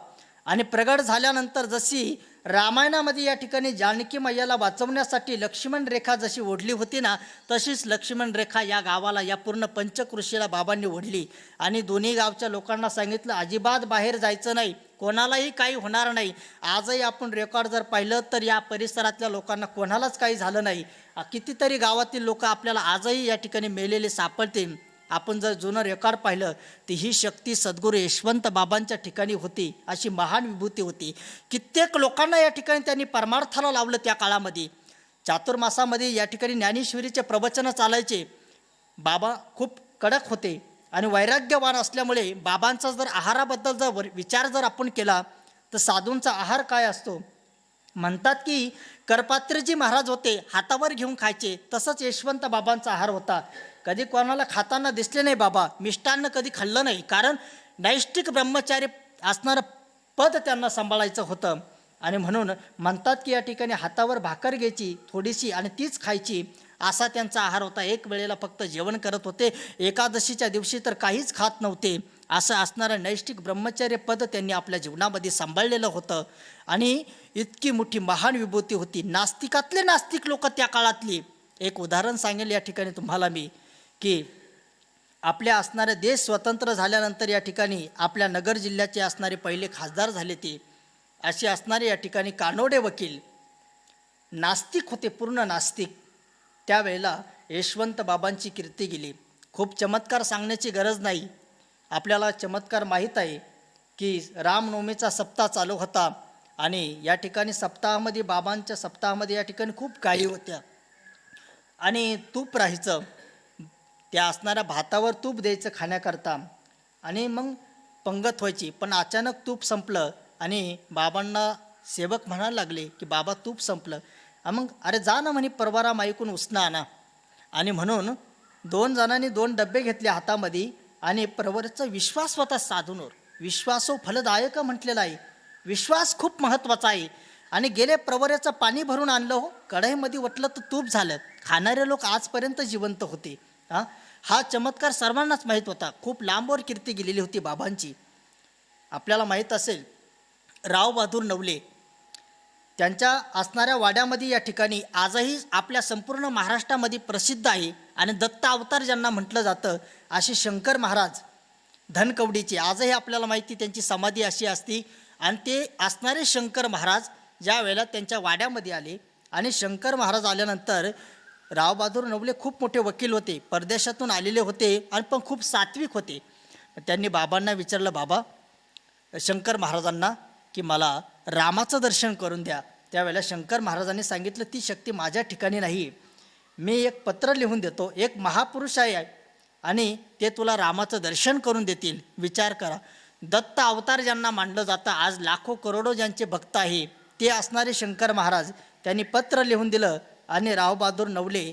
आणि प्रगट झाल्यानंतर जशी रामायणामध्ये या ठिकाणी जानकी मैयाला वाचवण्यासाठी लक्ष्मण रेखा जशी ओढली होती ना, तशीच लक्ष्मण रेखा या गावाला, या पूर्ण पंचकृषीला बाबांनी ओढली आणि दोन्ही गावच्या लोकांना सांगितलं अजिबात बाहेर जायचं नाही, कोणालाही काही होणार नाही. आजही आपण रेकॉर्ड जर पाहिलं तर या परिसरातल्या लोकांना कोणालाच काही झालं नाही. कितीतरी गावातील लोक आपल्याला आजही या ठिकाणी मेलेले सापडतील. आपण जर जुनं रेकॉर्ड पाहिलं तर ही शक्ती सद्गुरू यशवंत बाबांच्या ठिकाणी होती, अशी महान विभूती होती. कित्येक लोकांना या ठिकाणी त्यांनी परमार्थाला लावलं. त्या काळामध्ये चातुर्मासामध्ये या ठिकाणी ज्ञानेश्वरीचे प्रवचनं चालायचे. बाबा खूप कडक होते आणि वैराग्यवान असल्यामुळे बाबांचा जर आहाराबद्दल जर विचार जर आपण केला तर साधूंचा आहार काय असतो. म्हणतात की करपात्रीजी महाराज होते, हातावर घेऊन खायचे, तसंच यशवंत बाबांचा आहार होता. कधी कोणाला खाताना दिसले नाही बाबा, मिष्टान्न कधी खाल्लं नाही, कारण नैष्टिक ब्रह्मचारी असणारं पद त्यांना सांभाळायचं होतं. आणि म्हणून म्हणतात की या ठिकाणी हातावर भाकर घ्यायची थोडीशी आणि तीच खायची, असा त्यांचा आहार होता. एक वेळेला फक्त जेवण करत होते, एकादशीच्या दिवशी तर काहीच खात नव्हते. असं असणारं नैष्टिक ब्रह्मचर्य पद त्यांनी आपल्या जीवनामध्ये सांभाळलेलं होतं आणि इतकी मोठी महान विभूती होती. नास्तिकातले नास्तिक लोक त्या काळातली, एक उदाहरण सांगेल या ठिकाणी तुम्हाला मी, की आपल्या असणारे देश स्वतंत्र झाल्यानंतर या ठिकाणी आपल्या नगर जिल्ह्याचे असणारे पहिले खासदार झाले ते असे असणारे या ठिकाणी कानोडे वकील नास्तिक होते, पूर्ण नास्तिक. त्यावेळेला यशवंत बाबांची कीर्ती गेली. खूप चमत्कार सांगण्याची गरज नाही, आपल्याला चमत्कार माहीत आहे की रामनवमीचा सप्ताह चालू होता आणि या ठिकाणी सप्ताहामध्ये, बाबांच्या सप्ताहामध्ये या ठिकाणी खूप गायी होत्या आणि तूप राहायचं. त्या असणाऱ्या भातावर तूप द्यायचं खाण्याकरता आणि मग पंगत व्हायची. पण अचानक तूप संपलं आणि बाबांना सेवक म्हणायला लागले की बाबा तूप संपलं. मग अरे जा ना म्हणे परवारा माईकून उसणं आणा. आणि म्हणून 2 जणांनी 2 डबे घेतले हातामध्ये आणि प्रवरेचा विश्वास होता साधूंवर. विश्वासो फलदायक म्हटलेला आहे, विश्वास खूप महत्त्वाचा आहे. आणि गेले प्रवरेचं पाणी भरून आणलं, हो कढईमध्ये वटलं तर तूप झालं. खाणारे लोक आजपर्यंत जिवंत होते. हा चमत्कार सर्वांनाच माहीत होता. खूप लांबवर कीर्ती गेलेली होती बाबांची. आपल्याला माहीत असेल राव बहादूर नवले त्यांच्या असणाऱ्या वाड्यामध्ये या ठिकाणी आजही आपल्या संपूर्ण महाराष्ट्रामध्ये प्रसिद्ध आहे आणि दत्त अवतार ज्यांना म्हटलं जातं असे शंकर महाराज धनकवडीचे आजही आपल्याला माहिती, त्यांची समाधी अशी असती. आणि ते असणारे शंकर महाराज ज्या वेळेला त्यांच्या वाड्यामध्ये आले आणि शंकर महाराज आल्यानंतर राव बहादूर नवले खूप मोठे वकील होते, परदेशातून आलेले होते आणि पण खूप सात्विक होते. त्यांनी बाबांना विचारलं, बाबा शंकर महाराजांना की मला रामाचं दर्शन करून द्या. त्यावेळेला शंकर महाराजांनी सांगितलं ती शक्ती माझ्या ठिकाणी नाही, मी एक पत्र लिहून देतो, एक महापुरुष आहे आणि ते तुला रामाचं दर्शन करून देतील. विचार करा, दत्त अवतार ज्यांना मानलं जातं, आज लाखो करोडो ज्यांचे भक्त आहे ते असणारे शंकर महाराज, त्यांनी पत्र लिहून दिलं आणि राव बहादूर नवले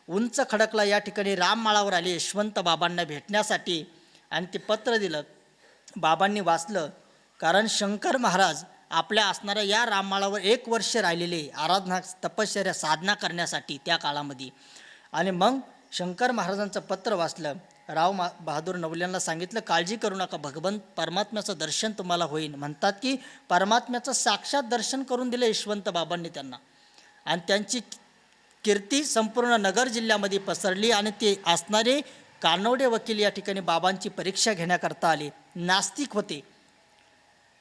उंच खडकला या ठिकाणी राममाळावर आले यशवंत बाबांना भेटण्यासाठी. आणि ते पत्र दिलं, बाबांनी वाचलं, कारण शंकर महाराज आपल्या असणाऱ्या या राममाळावर 1 वर्ष राहिलेले आराधना तपश्चर्या साधना करण्यासाठी त्या काळामध्ये. आणि मग शंकर महाराजांचं पत्र वाचलं बहादूर नवल्यांना सांगितलं, काळजी करू नका, भगवंत परमात्म्याचं दर्शन तुम्हाला होईल. म्हणतात की परमात्म्याचं साक्षात दर्शन करून दिलं यशवंत बाबांनी त्यांना, आणि त्यांची कीर्ती संपूर्ण नगर जिल्ह्यामध्ये पसरली. आणि ते असणारे कानवडे वकील या ठिकाणी बाबांची परीक्षा घेण्याकरता आले. नास्तिक होते,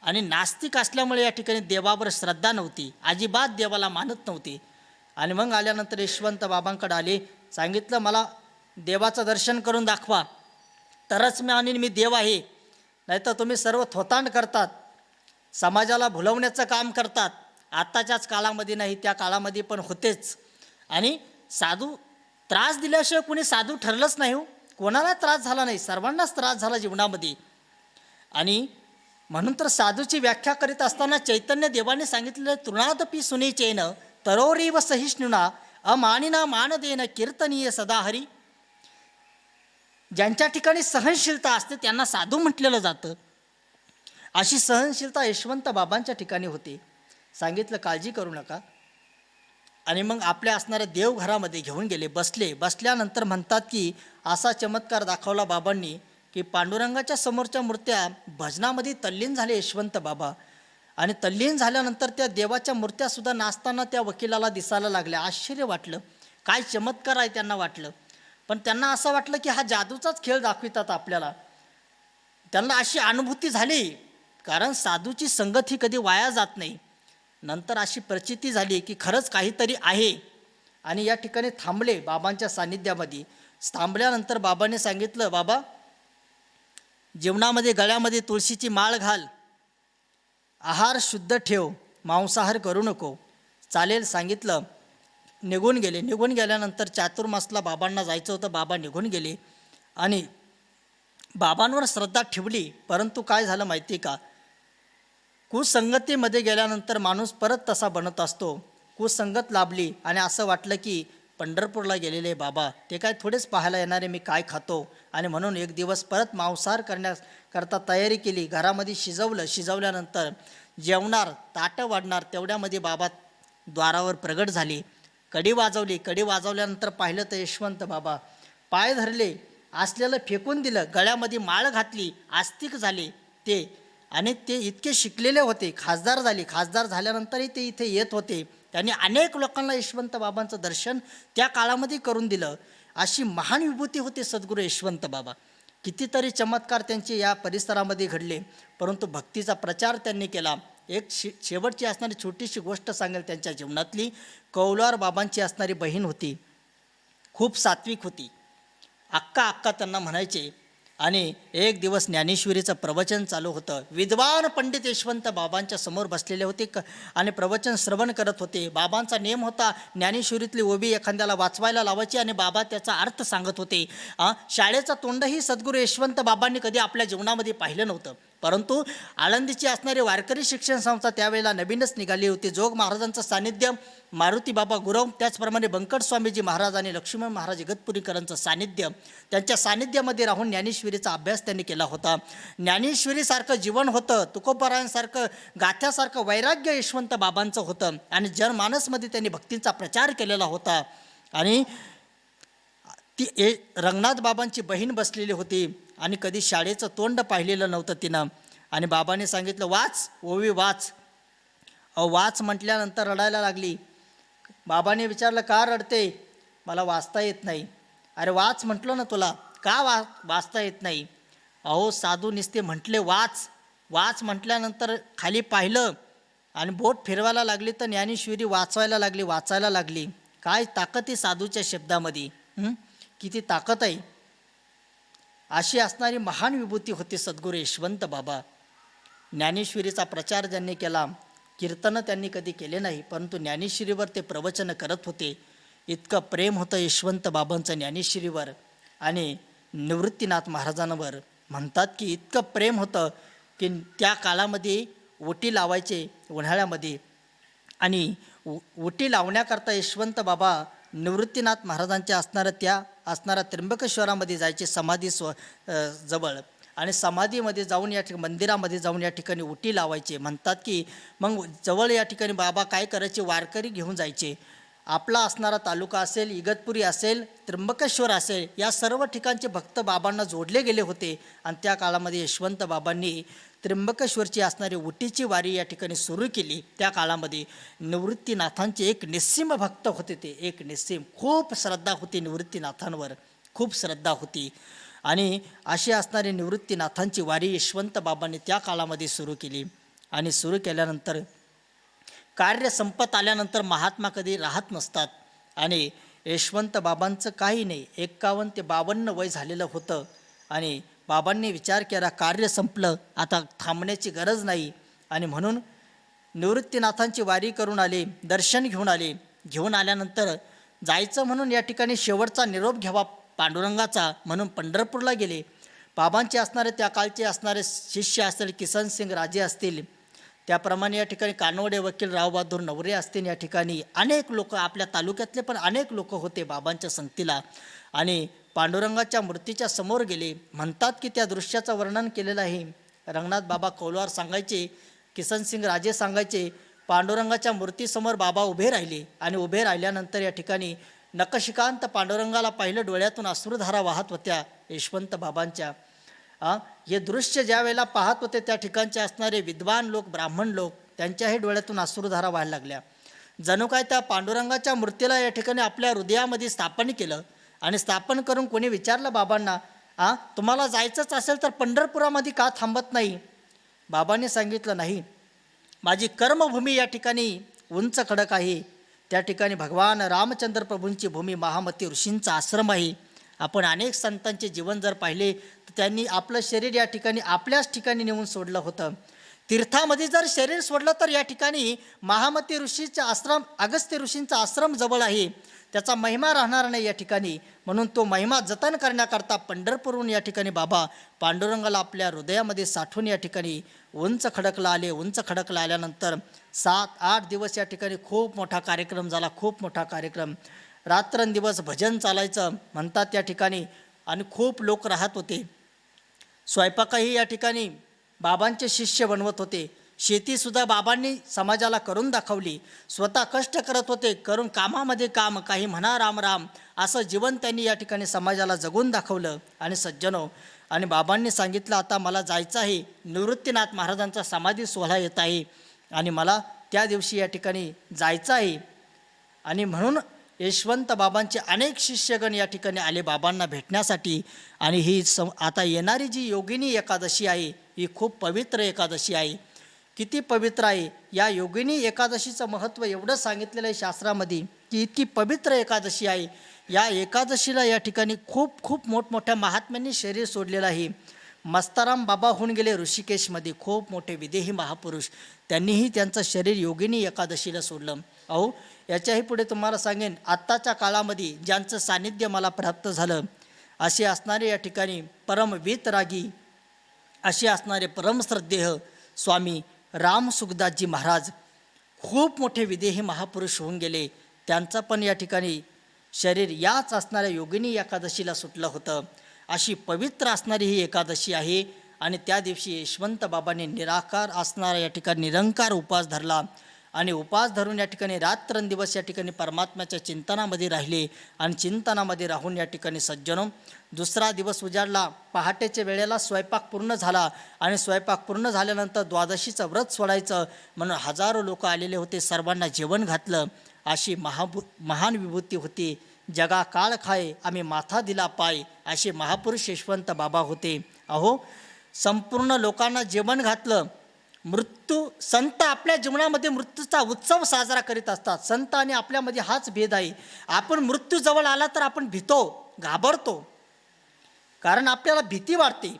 आणि नास्तिक असल्यामुळे या ठिकाणी देवावर श्रद्धा नव्हती, अजिबात देवाला मानत नव्हती. आणि मग आल्यानंतर यशवंत बाबांकडे आले, सांगितलं मला देवाचं दर्शन करून दाखवा, तरच मी आणि मी देव आहे, नाहीतर तुम्ही सर्व थोतांड करतात, समाजाला भुलवण्याचं काम करतात. आत्ताच्याच काळामध्ये नाही, त्या काळामध्ये पण होतेच. आणि साधू त्रास दिल्याशिवाय कोणी साधू ठरलंच नाही हो, कोणाला त्रास झाला नाही, सर्वांनाच त्रास झाला जीवनामध्ये. आणि म्हणून तर साधूची व्याख्या करीत असताना चैतन्य देवाने सांगितलेलं, तृणादपी सुनीचेन तरोरीव सहिष्णुना अमानिना मानदेन कीर्तनीय सदाहरी. ज्यांच्या ठिकाणी सहनशीलता असते त्यांना साधू म्हटलेलं जातं. अशी सहनशीलता यशवंत बाबांच्या ठिकाणी होती. सांगितलं काळजी करू नका. आणि मग आपल्या असणाऱ्या देवघरामध्ये घेऊन गेले, बसल्यानंतर म्हणतात की असा चमत्कार दाखवला बाबांनी की पांडुरंगाच्या समोरच्या मूर्त्या भजनामध्ये तल्लीन झाले यशवंत बाबा. आणि तल्लीन झाल्यानंतर त्या देवाच्या मूर्त्यासुद्धा नाचताना त्या वकिलाला दिसायला लागल्या. आश्चर्य वाटलं, काय चमत्कार आहे त्यांना वाटलं. पण त्यांना असं वाटलं की हा जादूचाच खेळ दाखवितात आपल्याला. त्यांना अशी अनुभूती झाली, कारण साधूची संगत ही कधी वाया जात नाही. नंतर अशी प्रचिती झाली की खरंच काहीतरी आहे. आणि या ठिकाणी थांबले बाबांच्या सान्निध्यामध्ये. थांबल्यानंतर बाबांनी सांगितलं, बाबा जेवणामध्ये गळ्यामध्ये तुळशीची माळ घाल, आहार शुद्ध ठेव, मांसाहार करू नको. चालेल सांगितलं. निघून गेल्यानंतर चातुर्मासला बाबांना जायचं होतं. बाबा निघून गेले आणि बाबांवर श्रद्धा ठेवली. परंतु काय झालं माहिती का, कुसंगतीमध्ये गेल्यानंतर माणूस परत तसा बनत असतो. कुसंगत लाभली आणि असं वाटलं की पंढरपूरला गेलेले बाबा ते काय थोडेच पाहायला येणारे मी काय खातो. आणि म्हणून एक दिवस परत मांसाहार करण्याकरता तयारी केली. घरामध्ये शिजवल्यानंतर जेवणार, ताटं वाढणार, तेवढ्यामध्ये बाबा द्वारावर प्रगट झाली. कडी वाजवल्यानंतर पाहिलं तर यशवंत बाबा. पाय धरले, असलेलं फेकून दिलं, गळ्यामध्ये माळ घातली, आस्तिक झाले ते. आणि ते इतके शिकलेले होते, खासदार झाल्यानंतरही ते इथे येत होते. त्यांनी अनेक लोकांना यशवंत बाबांचं दर्शन त्या काळामध्ये करून दिलं. अशी महान विभूती होती सद्गुरू यशवंत बाबा. कितीतरी चमत्कार त्यांचे या परिसरामध्ये घडले. परंतु भक्तीचा प्रचार त्यांनी केला. एक शेवटची असणारी छोटीशी गोष्ट सांगेल त्यांच्या जीवनातली. कौलार बाबांची असणारी बहीण होती, खूप सात्विक होती. अक्का त्यांना म्हणायचे. आणि एक दिवस ज्ञानेश्वरीचं प्रवचन चालू होतं. विद्वान पंडित यशवंत बाबांच्या समोर बसलेले होते आणि प्रवचन श्रवण करत होते. बाबांचा नेम होता ज्ञानेश्वरीतली ओबी एखाद्याला वाचवायला लावायची आणि बाबा त्याचा अर्थ सांगत होते. शाळेचा तोंडही सद्गुरू यशवंत बाबांनी कधी आपल्या जीवनामध्ये पाहिलं नव्हतं. परंतु आळंदीची असणारी वारकरी शिक्षण संस्था त्यावेळेला नवीनच निघाली होती. जोग महाराजांचं सानिध्य, मारुती बाबा गुरव, त्याचप्रमाणे बंकट स्वामीजी महाराज आणि लक्ष्मण महाराज इगतपुरीकरांचं सानिध्य, त्यांच्या सानिध्यामध्ये राहून ज्ञानेश्वरीचा अभ्यास त्यांनी केला होता. ज्ञानेश्वरीसारखं जीवन होतं, तुकोबारायांसारखं गाथ्यासारखं वैराग्य यशवंत बाबांचं होतं. आणि जनमानसमध्ये त्यांनी भक्तींचा प्रचार केलेला होता. आणि ती रंगनाथ बाबांची बहीण बसलेली होती आणि कधी शाळेचं तोंड पाहिलेलं नव्हतं तिनं. आणि बाबांनी सांगितलं, वाच ओवी वाच. वाच म्हटल्यानंतर रडायला लागली. बाबांनी विचारलं, का रडते? मला वाचता येत नाही. अरे वाच म्हटलं ना तुला, का वाचता येत नाही? अहो साधू निस्ते म्हटले वाच. वाच म्हटल्यानंतर खाली पाहिलं आणि बोट फिरवायला लागली तर ज्ञानेश्वरी वाचायला लागली. काय ताकद आहे साधूच्या शब्दामध्ये, किती ताकद आहे. अशी असणारी महान विभूती होती सद्गुरू यशवंत बाबा. ज्ञानेश्वरीचा प्रचार ज्यांनी केला, कीर्तनं त्यांनी कधी केले नाही, परंतु ज्ञानेश्वरीवर ते प्रवचन करत होते. इतकं प्रेम होतं यशवंत बाबांचं ज्ञानेश्वरीवर आणि निवृत्तीनाथ महाराजांवर. म्हणतात की इतकं प्रेम होतं की त्या काळामध्ये ओटी लावायचे उन्हाळ्यामध्ये. आणि ओटी लावण्याकरता यशवंत बाबा निवृत्तीनाथ महाराजांच्या असणाऱ्या त्र्यंबकेश्वरामध्ये जायचे समाधी जवळ. आणि समाधीमध्ये जाऊन मंदिरामध्ये जाऊन या ठिकाणी ओटी लावायचे. म्हणतात की मग जवळ या ठिकाणी बाबा काय करायचे, वारकरी घेऊन जायचे आपला असणारा तालुका असेल, इगतपुरी असेल, त्र्यंबकेश्वर असेल, या सर्व ठिकाणचे भक्त बाबांना जोडले गेले होते. आणि त्या काळामध्ये यशवंत बाबांनी त्र्यंबकेश्वरची असणारी उटीची वारी या ठिकाणी सुरू केली. त्या काळामध्ये निवृत्तीनाथांचे एक निस्सीम भक्त होते, ते एक निस्सीम, खूप श्रद्धा होती निवृत्तीनाथांवर, खूप श्रद्धा होती. आणि अशी असणारी निवृत्तीनाथांची वारी यशवंत बाबांनी त्या काळामध्ये सुरू केली. आणि सुरू केल्यानंतर कार्य संपत आल्यानंतर महात्मा कधी राहत नसतात. आणि यशवंत बाबांचं काही नाही, 51 ते 52 वय झालेलं होतं. आणि बाबांनी विचार केला, कार्य संपलं, आता थांबण्याची गरज नाही. आणि म्हणून निवृत्तीनाथांची वारी करून आले, दर्शन घेऊन आले. घेऊन आल्यानंतर जायचं म्हणून या ठिकाणी शेवटचा निरोप घ्यावा पांडुरंगाचा म्हणून पंढरपूरला गेले. बाबांचे असणारे त्या काळचे असणारे शिष्य असतील, किसनसिंग राजे असतील, त्याप्रमाणे या ठिकाणी कानवडे वकील रावबहादूर नवरे असतील, या ठिकाणी अनेक लोक, आपल्या तालुक्यातले पण अनेक लोक होते बाबांच्या संगतीला. आणि पांडुरंगाच्या मूर्तीच्या समोर गेले. म्हणतात की त्या दृश्याचं वर्णन केलेलं आहे. रंगनाथ बाबा कौलवार सांगायचे, किसनसिंग राजे सांगायचे, पांडुरंगाच्या मूर्तीसमोर बाबा उभे राहिले. आणि उभे राहिल्यानंतर या ठिकाणी नखशिकांत पांडुरंगाला पाहिलं, डोळ्यातून अश्रुधारा वाहत होत्या यशवंत बाबांच्या. हे दृश्य ज्या वेळेला पाहत होते त्या ठिकाणचे असणारे विद्वान लोक, ब्राह्मण लोक, त्यांच्याही डोळ्यातून अश्रुधारा व्हायला लागल्या. जणू काय त्या पांडुरंगाच्या मूर्तीला या ठिकाणी आपल्या हृदयामध्ये स्थापन केलं. आणि स्थापन करून कोणी विचारलं बाबांना, तुम्हाला जायचंच असेल तर पंढरपुरामध्ये का थांबत नाही? बाबांनी सांगितलं, नाही, माझी कर्मभूमी या ठिकाणी उंच खडक आहे. त्या ठिकाणी भगवान रामचंद्र प्रभूंची भूमी, महामती ऋषींचा आश्रम आहे. आपण अनेक संतांचे जीवन जर पाहिले तर त्यांनी आपलं शरीर या ठिकाणी आपल्याच ठिकाणी नेऊन सोडलं होतं. तीर्थामध्ये जर शरीर सोडलं तर या ठिकाणी महामती ऋषीचा आश्रम, अगस्त्य ऋषींचा आश्रम जवळ आहे, त्याचा महिमा राहणार नाही या ठिकाणी. म्हणून तो महिमा जतन करण्याकरता पंढरपूरहून या ठिकाणी बाबा पांडुरंगाला आपल्या हृदयामध्ये साठवून या ठिकाणी उंच खडकला आले. उंच खडकला आल्यानंतर 7-8 दिवस या ठिकाणी खूप मोठा कार्यक्रम झाला, खूप मोठा कार्यक्रम. रात्रंदिवस भजन चालायचं म्हणतात या ठिकाणी. आणि खूप लोक राहत होते. स्वयंपाकही या ठिकाणी बाबांचे शिष्य बनवत होते. शेतीसुद्धा बाबांनी समाजाला करून दाखवली. स्वतः कष्ट करत होते, करून कामामध्ये काम, काही म्हणा राम राम, असं जीवन त्यांनी या ठिकाणी समाजाला जगून दाखवलं. आणि सज्जनो, आणि बाबांनी सांगितलं, आता मला जायचं आहे, निवृत्तीनाथ महाराजांचा समाधी सोहळा येत आहे आणि मला त्या दिवशी या ठिकाणी जायचं आहे. आणि म्हणून यशवंत बाबांचे अनेक शिष्यगण या ठिकाणी आले बाबांना भेटण्यासाठी. आणि ही आता येणारी जी योगिनी एकादशी आहे, ही खूप पवित्र एकादशी आहे. किती पवित्र आहे! या योगिनी एकादशीचं महत्त्व एवढं सांगितलेलं आहे शास्त्रामध्ये की इतकी पवित्र एकादशी आहे. या एकादशीला या ठिकाणी खूप खूप मोठमोठ्या महात्म्यांनी शरीर सोडलेलं आहे. मस्ताराम बाबा होऊन गेले ऋषिकेशमध्ये, खूप मोठे विदेही महापुरुष, त्यांनीही त्यांचं शरीर योगिनी एकादशीला सोडलं. अहो, याच्याही पुढे तुम्हाला सांगेन, आत्ताच्या काळामध्ये ज्यांचं सान्निध्य मला प्राप्त झालं, असे असणारे या ठिकाणी परमवीतरागी, असे असणारे परमश्रद्धेय स्वामी रामसुखदासजी महाराज, खूप मोठे विदेही महापुरुष होऊन गेले. त्यांचं पण या ठिकाणी शरीर याच असणाऱ्या योगिनी एकादशीला सुटलं होतं. अशी पवित्र असणारी ही एकादशी आहे. आणि त्या दिवशी यशवंत बाबांनी निराकार असणारा या ठिकाणी निरंकार उपास धरला. आणि उपास धरून या ठिकाणी रात्रंदिवस या ठिकाणी परमात्म्याच्या चिंतनामध्ये राहिले. आणि चिंतनामध्ये राहून या ठिकाणी सज्जनो, दुसरा दिवस उजाडला. पहाटेच्या वेळेला स्वयंपाक पूर्ण झाला. आणि स्वयंपाक पूर्ण झाल्यानंतर द्वादशीचं व्रत सोडायचं म्हणून हजारो लोक आलेले होते. सर्वांना जेवण घातलं. अशी महान विभूती होती. जगा काळ खाय आम्ही माथा दिला पाय, असे महापुरुष यशवंत बाबा होते. अहो, संपूर्ण लोकांना जेवण घातलं. संत आपल्या जीवनामध्ये मृत्यूचा उत्सव साजरा करीत असतात. संत आणि आपल्यामध्ये हाच भेद आहे. आपण मृत्यू जवळ आला तर आपण भितो, घाबरतो, कारण आपल्याला भीती वाटते.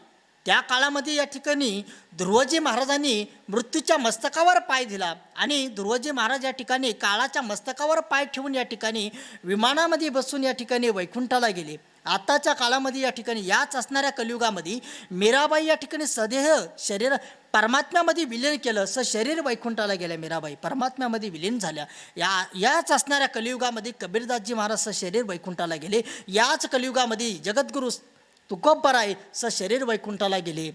त्या काळामध्ये या ठिकाणी ध्रुवजी महाराजांनी मृत्यूच्या मस्तकावर पाय दिला. आणि ध्रुवजी महाराज या ठिकाणी काळाच्या मस्तकावर पाय ठेवून या ठिकाणी विमानामध्ये बसून या ठिकाणी वैकुंठाला गेले. आताच्या काळामध्ये या ठिकाणी याच असणाऱ्या कलियुगामध्ये मीराबाई या ठिकाणी सदेह शरीर परमात्म्यामध्ये विलीन केलं. शरीर वैकुंठाला गेल्या मीराबाई, परमात्म्यामध्ये विलीन झाल्या. याच असणाऱ्या कलियुगामध्ये कबीरदासजी महाराज शरीर वैकुंठाला गेले. याच कलियुगामध्ये जगद्गुरू तुकोबराय स शरीर वैकुंठाला गेले.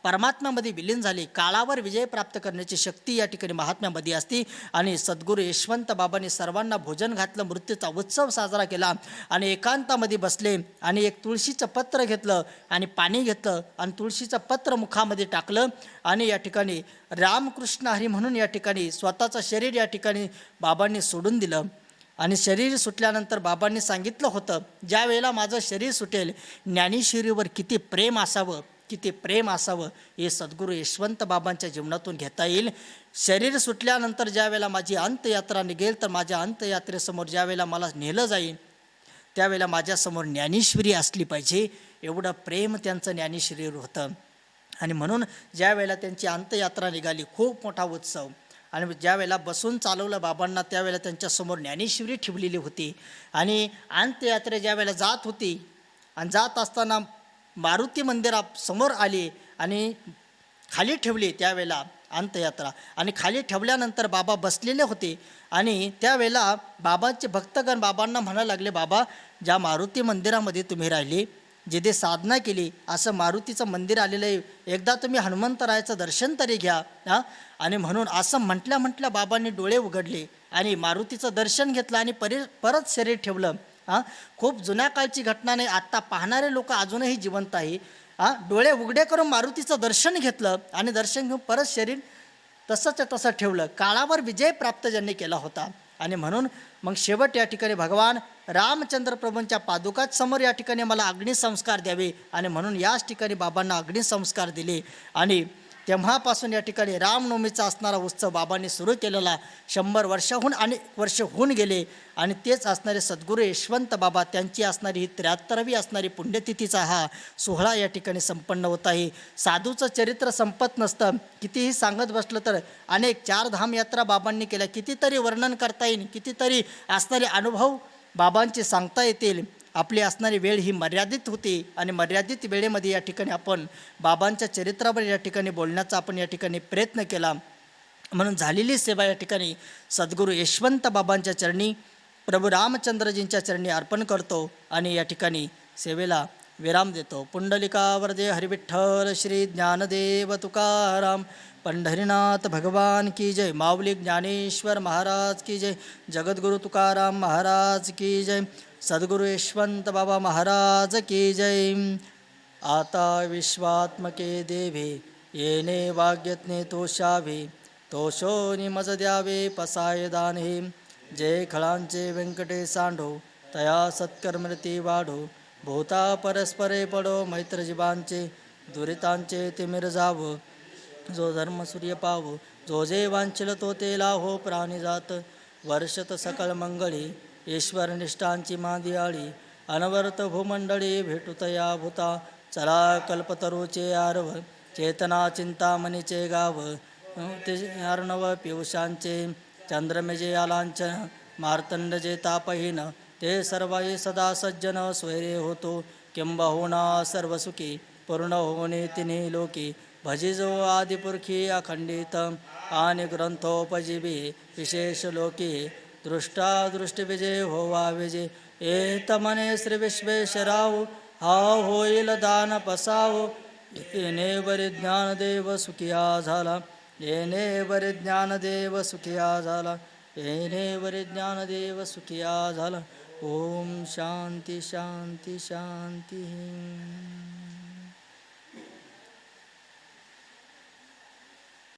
परमात्म्यामध्ये विलीन झाले. काळावर विजय प्राप्त करण्याची शक्ती या ठिकाणी महात्म्यामध्ये असते. आणि सद्गुरू यशवंत बाबांनी सर्वांना भोजन घातलं, मृत्यूचा उत्सव साजरा केला आणि एकांतामध्ये बसले आणि एक तुळशीचं पत्र घेतलं आणि पाणी घेतलं आणि तुळशीचं पत्र मुखामध्ये टाकलं आणि या ठिकाणी रामकृष्ण हरी म्हणून या ठिकाणी स्वतःचं शरीर या ठिकाणी बाबांनी सोडून दिलं. आणि शरीर सुटल्यानंतर बाबांनी सांगितलं होतं, ज्या वेळेला माझं शरीर सुटेल ज्ञानेश्वरीवर किती प्रेम असावं, किती प्रेम असावं हे सद्गुरू यशवंत बाबांच्या जीवनातून घेता येईल. शरीर सुटल्यानंतर ज्या वेळेला माझी अंत्ययात्रा निघेल तर माझ्या अंत्ययात्रेसमोर ज्या वेळेला मला नेलं जाईल त्यावेळेला माझ्यासमोर ज्ञानेश्वरी असली पाहिजे, एवढं प्रेम त्यांचं ज्ञानेश्वरीवर होतं. आणि म्हणून ज्या वेळेला त्यांची अंत्ययात्रा निघाली, खूप मोठा उत्सव. आणि ज्या वेळेला बसून चालवलं बाबांना त्यावेळेला त्यांच्यासमोर ज्ञानेश्वरी ठेवलेली होती. आणि अंत्ययात्रे ज्या वेळेला जात होती आणि जात असताना मारुती मंदिरासमोर आली आणि खाली ठेवली त्यावेळेला अंत्ययात्रा. आणि खाली ठेवल्यानंतर बाबा बसलेले होते आणि त्यावेळेला बाबांचे भक्तगण बाबांना म्हणायला लागले, बाबा ज्या मारुती मंदिरामध्ये तुम्ही राहिले, जिथे साधना केली, असं मारुतीचं मंदिर आलेलं आहे, एकदा तुम्ही हनुमंतरायाचं दर्शन तरी घ्या. आणि म्हणून असं म्हटल्या बाबांनी डोळे उघडले आणि मारुतीचं दर्शन घेतलं आणि परत शरीर ठेवलं. खूप जुन्या काळची घटना नाही, आत्ता पाहणारे लोक अजूनही जिवंत आहे. डोळे उघडे करून मारुतीचं दर्शन घेतलं आणि दर्शन घेऊन परत शरीर तसंच्या तसं ठेवलं. काळावर विजय प्राप्त ज्यांनी केला होता. आणि म्हणून मग शेवट या ठिकाणी भगवान रामचंद्र प्रभूंच्या पादुकात समोर या ठिकाणी मला अग्निसंस्कार द्यावे आणि म्हणून याच ठिकाणी बाबांना अग्निसंस्कार दिले. आणि तेव्हापासून या ठिकाणी रामनवमीचा असणारा उत्सव बाबांनी सुरू केलेला 100 वर्षाहून अनेक वर्ष होऊन गेले. आणि तेच असणारे सद्गुरू यशवंत बाबा त्यांची असणारी ही 73वी असणारी पुण्यतिथीचा हा सोहळा या ठिकाणी संपन्न होत आहे. साधूचं चरित्र संपत नसतं, कितीही सांगत बसलं तर अनेक 4 धाम यात्रा बाबांनी केल्या, कितीतरी वर्णन करता येईल, कितीतरी असणारे अनुभव बाबांचे सांगता येतील. आपली असणारी वेळ ही मर्यादित होती आणि मर्यादित वेळेमध्ये या ठिकाणी आपण बाबांच्या चरित्रावर या ठिकाणी बोलण्याचा आपण या ठिकाणी प्रयत्न केला. म्हणून झालेली सेवा या ठिकाणी सद्गुरू यशवंत बाबांच्या चरणी, प्रभू रामचंद्रजींच्या चरणी अर्पण करतो आणि या ठिकाणी सेवेला विराम देतो. पुंडलिकावरदे हरिविठ्ठल श्री ज्ञानदेव तुकाराम पंढरीनाथ भगवान की जय. माऊली ज्ञानेश्वर महाराज की जय. जगद्गुरु तुकाराम महाराज की जय. सद्गुरु यशवंत बाबा महाराज की जय. आता विश्वात्मके देवे येणे वाग्यज्ञे तोषावे, तोषोनी मज द्यावे पसाय दाने. जय खळांचे व्यंकटे सांडो, तया सत्कर्मरती वाढो. भूता परस्परे पडो मैत्र जीवांचे, दुरितांचे तिमिर जावो. जो धर्म सूर्य पावो, जो जे वांछिल तो ते लाहो. प्राणी जात वर्षत सकळ मंगळी, ईश्वर निष्ठांची मादियाळी. अनवर्त भूमंडळी भेटुतया भूता, चला कल्पतरूचे आरव. चेतना चिंतामणीचे गाव, ते अर्णव पियुषांचे. चंद्रमेजे आलांचन, मार्तंड जे तापहीन. ते सर्वाई सदा सज्जन, स्वैरे होतो किंबहुना सर्वसुखी. पूर्ण होणे तिन्ही लोकी, भजिजो आदिपुरखी अखंडित. आणि ग्रंथोपजीवी विशेष लोकी, दृष्टा दृष्टिविजय होवा विजय. एतमने श्री विश्वेश्वराव, हा होईल दान पसाव. येणे बरे ज्ञानदेव सुखिया झाला, येणे बरे ज्ञानदेव सुखिया झाला, येणे बरे ज्ञानदेव सुखिया झाला. ओम शांती शांती शांती.